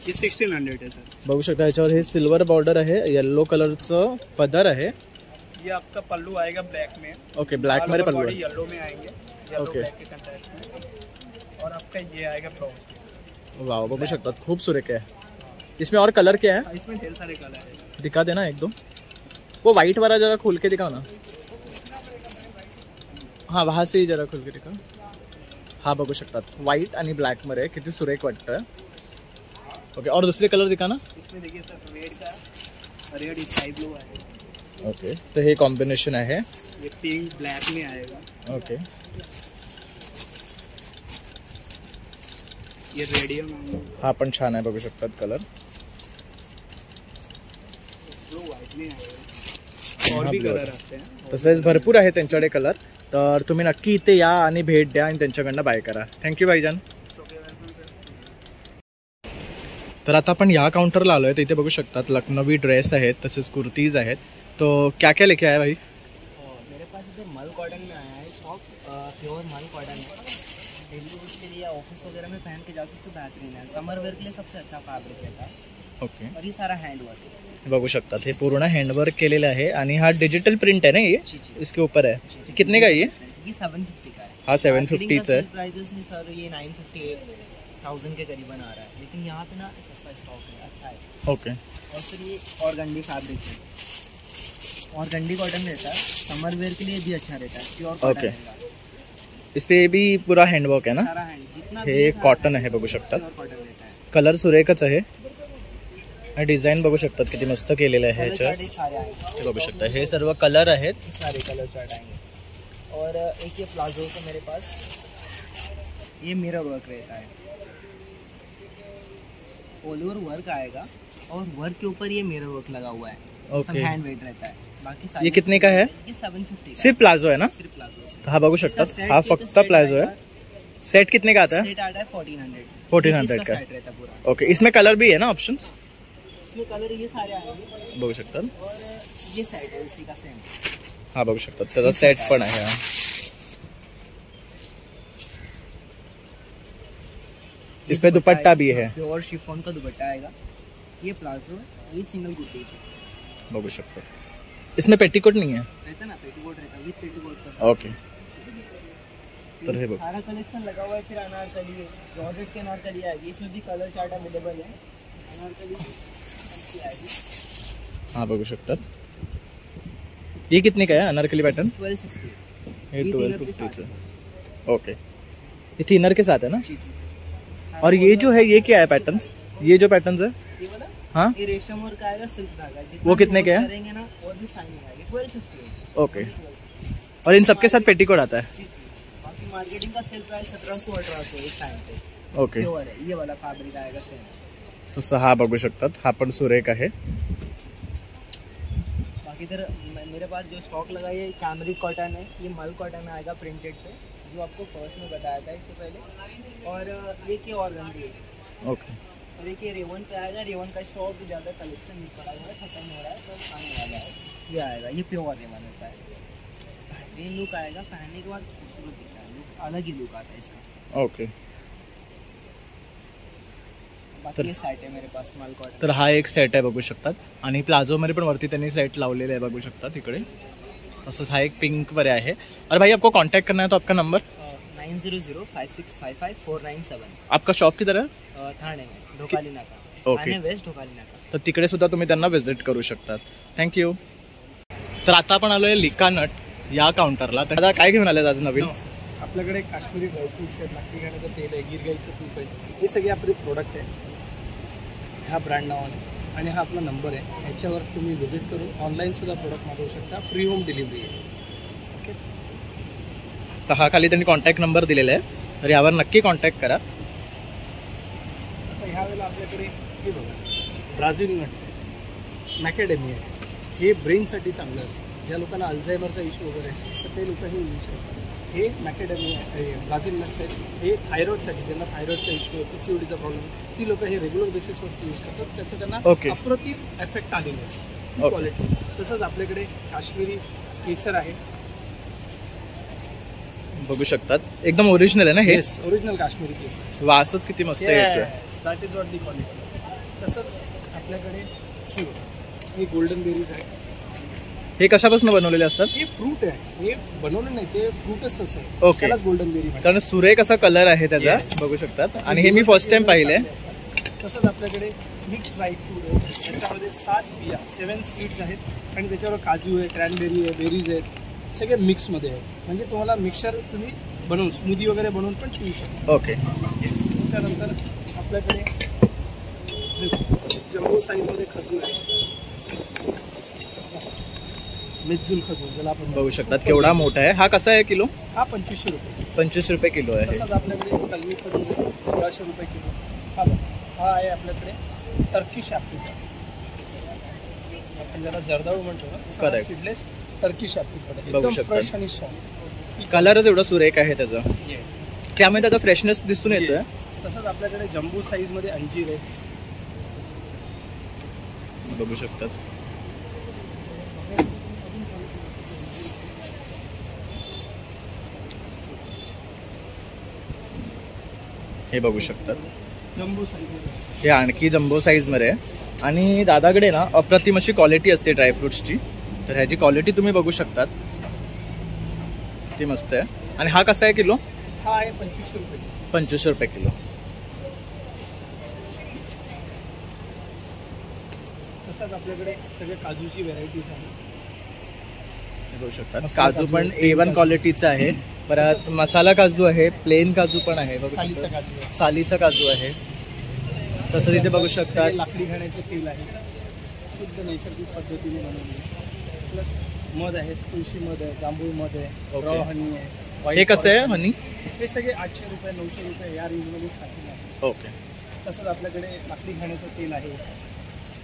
ये 1600 है सर। बघू शकता याच्यावर हे सिल्वर बॉर्डर आहे, येलो कलरचं पदर आहे। ये आपका पल्लू आएगा ब्लैक में। ओके, ब्लैक में पल्लू है, येलो में आएंगे, ओके। और आपका ये आएगा ब्लाउज। वाह, बघू शकता खूप सुरेख है। इसमें और कलर क्या है? इसमें ढेर सारे कलर है, दिखा देना एक दो। वो व्हाइट वाला जरा खोल के दिखाओ ना। हाँ, वहाँ से ही जरा खोल के दिखा। हाँ, बघू शकतात व्हाइट आणि ब्लॅक मध्ये किती सुरेख वाटतं। ओके, और दूसरे कलर दिखाना। इसमें देखिए सर, रेड का, रेड स्काई ब्लू है। ओके, तो हे कॉम्बिनेशन आहे। ये पिंक ब्लैक में आएगा। ओके, ये रेडियम, हा पण छान आहे, बघू शकतात कलर। ब्लू व्हाइट में आएगा, और भी कलर आते हैं, तसेच भरपूर आहे त्यांच्याकडे कलर। तर तुम्ही नक्की इथे या आणि भेट द्या आणि त्यांच्याकडनं बाय करा। थँक्यू भाईजान। तर आता आपण या काउंटरला आलोय, तर इथे बघू शकतात लखनवी ड्रेस आहेत, तसेच कुर्तीज आहेत। तो क्या क्या लेके आया भाई? मेरे पास इधर मल कॉटन में आया है स्टॉक, प्योर मल कॉटन है। डेली यूज के लिए ऑफिस वगैरह में पहन के जा सकते, बेहतरीन है। समर वेयर के लिए सबसे अच्छा फैब्रिक रहता है। ओके, और ये सारा हैंड वर्क है, बघू शकतात हे पूर्ण हँडवर्क केलेलं आहे, आणि हा डिजिटल प्रिंट है ना, ये इसके ऊपर है। कितने का है ये? 750 का है। हाँ, 750 है। प्राइजेस में सर ये 950,000 के करीबन आ रहा है, लेकिन यहाँ पे ना सस्ता स्टॉक है, अच्छा है। ओके, और फिर ये ऑर्गेंडी फैब्रिक है, ऑर्गेंडी कॉटन रहता है, समर वेयर के लिए भी अच्छा रहता है, प्योर कॉटन रहेगा। इस पे भी पूरा हँडवर्क आहे ना? सारा हैंड, जितना हे कॉटन आहे, बघू शकतात प्योर कॉटन रहता है। कलर सुरेखच आहे, आणि डिझाईन बघू शकतात किती मस्त केलेलं आहे ह्याच्यात। सारे आएंगे, हे बघू शकता, हे सर्व कलर आहेत। सारे कलर चार्ट आएंगे। और एक ये प्लाजो है मेरे पास, ये मिरर वर्क रहता है, ऑल ओवर वर्क आएगा, और वर्क के ऊपर ये मिरर वर्क लगा हुआ है। ओके, हैंड वेट रहता है। बाकी सारे ये कितने का है? ये 750 का, सिर्फ प्लाजो है ना? सिर्फ प्लाजो। हा बघू शकतात, हा फक्त प्लाझो आहे, सेट कितने का आता है? सेट आता है 1400 1400 का सेट रहता है पूरा। ओके, इसमें कलर भी है ना ऑप्शंस? इसमें कलर ये सारे आएंगे बघू शकतात. और ये सेट है उसी का सेम। हा बघू शकतात त्याचा सेट पण आहे. इसमें दुपट्टा भी है. प्योर शिफॉन का दुपट्टा आएगा। ये प्लाजो है, ये सिंगल कुर्ती है। बघू शकतात. इसमें पेटीकोट नहीं है? रहता ना, पेटीकोट रहता है, विद पेटीकोट का। ओके, तर हे बघ सारा कलेक्शन लगा हुआ है। फिर अनारकली है, जॉर्जेट के अनारकली आएगी, इसमें भी कलर चार्ट अवेलेबल है। अनारकली आएगी। हाँ बघू शकतात. ये कितने का है अनारकली पैटर्न? 1250। ये 1250 ओके, ये थिनर के साथ है ना? और ये जो है ये क्या है पैटर्न्स? ये जो पैटर्न्स है ये वाला, हाँ ये रेशम वर्क आएगा, सिल्क धागा। वो कितने के है? करेंगे ना और भी शाइनिंग आएगी। 1250। ओके, और इन सबके साथ पेटीकोट आता है? बाकी मार्केटिंग का सेल प्राइस 1700-1800 इस टाइम पे। ओके, प्योर है, ये वाला फैब्रिक आएगा सेम। तो हा बघू शकतात, हा पण सुरेख आहे. बाकी इधर मेरे पास जो स्टॉक लगा है कैमरिक कॉटन है, ये मल कॉटन आएगा प्रिंटेड पे, जो आपको फर्स्ट में बताया था इससे पहले। और ये की ऑर्गेन्डी है। ओके, और देखिए रेवन पे आएगा। रेवन का स्टॉक भी ज़्यादा कलेक्शन नहीं पड़ा हुआ है, खत्म हो रहा है, तो आने वाला है। ये आएगा, ये प्योर रेवन होता है। ये लुक आएगा, पहनने के बाद खूबसूरत दिखता है, लुक अलग ही लुक आता है इसका। ओके, बाकी ये सेट है मेरे पास मल कॉटन। तर हा एक सेट आहे बघू शकतात. आणि प्लाझो मध्ये पण वरती त्यांनी सेट लावलेले आहे बघू शकतात इकडे. तसंच हा एक पिंक मध्ये आहे. और भाई आपको कांटेक्ट करना है तो आपका नंबर 9005655497। आपका शॉप किधर है? ठाणे में, ढोकाली नाका। ओके, ठाणे वेस्ट, ढोकाली नाका। तर तिकडे सुद्धा तुम्ही त्यांना विजिट करू शकतात. थँक्यू. तर आता आपण आलोय लिका नट या काउंटरला. तर आता काय घेऊन आले आज नवीन? आपल्याकडे काश्मीरी ड्रायफ्रुट्स आहेत, लाकडी घाण्याचं तेल आहे, गिरगाईचं तूप आहे, हे सगळे आपले प्रोडक्ट आहे ह्या ब्रँड नावाने. आणि हा आपला नंबर आहे, ह्याच्यावर तुम्ही व्हिजिट करून ऑनलाईनसुद्धा प्रोडक्ट मागवू शकता. फ्री होम डिलिव्हरी आहे. ओके, तर हा खाली त्यांनी कॉन्टॅक्ट नंबर दिलेला आहे, तर यावर नक्की कॉन्टॅक्ट करा. आता ह्या वेळेला आपल्याकडे हे बघा, ब्राझील नट्स आहे, मॅकेडेमी आहे. हे ब्रेनसाठी चांगलं असतं. ज्या लोकांना अल्झायमरचा इश्यू वगैरे आहे तर ते लोक हे यूज करतात. हे मॅकेडेमी आहे, ब्राझील नट्स आहेत. हे थायरॉइडसाठी, ज्यांना थायरॉइडचा इश्यू आहे, PCODचा प्रॉब्लेम, ती लोक हे रेग्युलर बेसिसवरती यूज करतात. त्याचं त्यांना अप्रतिम एफेक्ट आलेला आहे, ही क्वालिटी. तसंच आपल्याकडे काश्मीरी केसर आहे, बघू शकतात. एकदम ओरिजिनल आहे ना हे? ओरिजिनल काश्मीरी केसर. वासच किती मस्त येतोय. That is what the quality. तसंच आपल्याकडे हे गोल्डन बेरीज आहे. हे कशापासून बनवलेले असतात? हे फ्रूट आहे, हे बनवलं नाही, ते फ्रूटच असं आहे. ओके, त्यालाच गोल्डन बेरी म्हणतात. कारण सुरेख असा कलर आहे त्याचा बघू शकतात. आणि हे मी फर्स्ट टाइम पाहिलंय. तसंच आपल्याकडे मिक्स ड्राय फ्रूट आहे, त्याच्यामध्ये 7 बिया 7 सीड्स आहेत. आणि त्याच्यावर काजू आहे, क्रॅनबेरी आहे, बेरीज आहेत, सगळे मिक्समध्ये आहे. म्हणजे तुम्हाला मिक्सर तुम्ही बनवून स्मूदी वगैरे बनवून पण पिऊ शकता. ओके, त्याच्यानंतर आपल्याकडे जम्बो साईजमध्ये खजूर आहे, मेजूल खजूर ज्याला आपण बघू शकतात केवढा मोठा आहे. हा कसा आहे किलो? हा 2500 रुपये. 25 रुपये किलो आहे. तसंच आपल्याकडे कलमी खजूर 1600 रुपये किलो. हा आहे आपल्याकडे टर्किश ॲप्रिकॉट, आपण ज्याला जर्दाळू म्हणतो ना, सीडलेस टर्किश ॲप्रिकॉट. बघू एकदम शकता, फ्रेश आणि सॉफ्ट. कलरच एवढा सुरेख आहे त्याचा, त्यामुळे त्याचा फ्रेशनेस दिसून येतोय. तसंच आपल्याकडे जम्बो साईजमध्ये अंजीर आहे, बघू शकतात. हे बघू शकतात, जम्बो साईज. हे आणखी जम्बो साईज मध्ये आहे. आणि दादाकडे ना अप्रतिम अशी क्वालिटी असते ड्रायफ्रुट्सची. तर ह्याची क्वालिटी तुम्ही बघू शकतात, ती मस्त आहे. आणि हा कसा आहे किलो? हा आहे 2500 रुपये. 2500 रुपये किलो. तसंच आपल्याकडे सगळे काजूची व्हेरायटीज आहे, बघू शकता. काजू पण A1 क्वालिटीचा आहे. परत मसाला काजू आहे, प्लेन काजू पण आहे, सालीचा काजू आहे, सालीचा काजू आहे. तसंच इथे बघू शकता लाकडी घाण्याचे तेल आहे, शुद्ध नैसर्गिक पद्धतीने बनवलेले. प्लस मध आहे, तुळशी मध आहे, जांभूळ मध आहे, रॉ हनी आहे. हे कसं आहे हनी? हे सगळे 800 रुपये 900 रुपये या रेंजमध्ये स्टार्टिंग आहे. ओके. तसंच आपल्याकडे लाकडी घाण्याचं तेल आहे,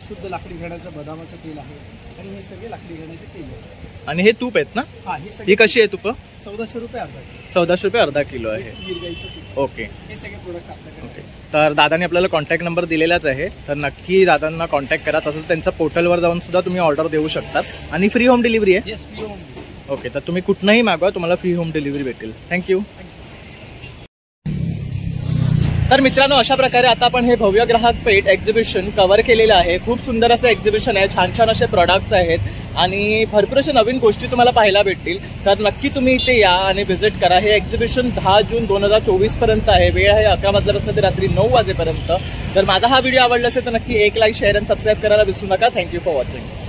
शुद्ध लाकडी घाण्याचं बदामाचं तेल आहे आणि हे सगळे लाकडी घाण्याचे तेल आहे. आणि हे तूप आहेत ना? हा, ही कशी आहे तुप? 1400 रुपये अर्धा किलो. 1400 रुपये अर्धा किलो आहे. गिरगाईचं तूप. ओके. हे सगळे प्रोडक्ट आपल्याकडे. तर दादाने आपल्याला कॉन्टॅक्ट नंबर दिलेलाच आहे, तर नक्की दादांना कॉन्टॅक्ट करा. तसंच त्यांच्या पोर्टलवर जाऊन सुद्धा तुम्ही ऑर्डर देऊ शकतात आणि फ्री होम डिलिव्हरी आहे. Yes, free home delivery. Okay, तर तुम्ही कुठनंही मागवा, तुम्हाला फ्री होम डिलिव्हरी भेटेल. थँक्यू. तर मित्रांनो, अशा प्रकारे आता आपण हे भव्य ग्राहक पेठ एक्झिबिशन कव्हर केलेलं आहे. खूप सुंदर असं एक्झिबिशन आहे, छान छान असे प्रोडक्ट्स आहेत आणि भरपूर अशा नवीन गोष्टी तुम्हाला पाहायला भेटतील. तर नक्की तुम्ही इथे या आणि व्हिजिट करा. हे एक्झिबिशन 10 जून 2024 पर्यंत आहे. वेळ आहे 11 वाजल्यापासून ते रात्री 9 वाजेपर्यंत. तर माझा हा व्हिडिओ आवडला असेल तर नक्की एक लाईक, शेअर आणि सबस्क्राईब करायला विसरू नका. Thank you for watching.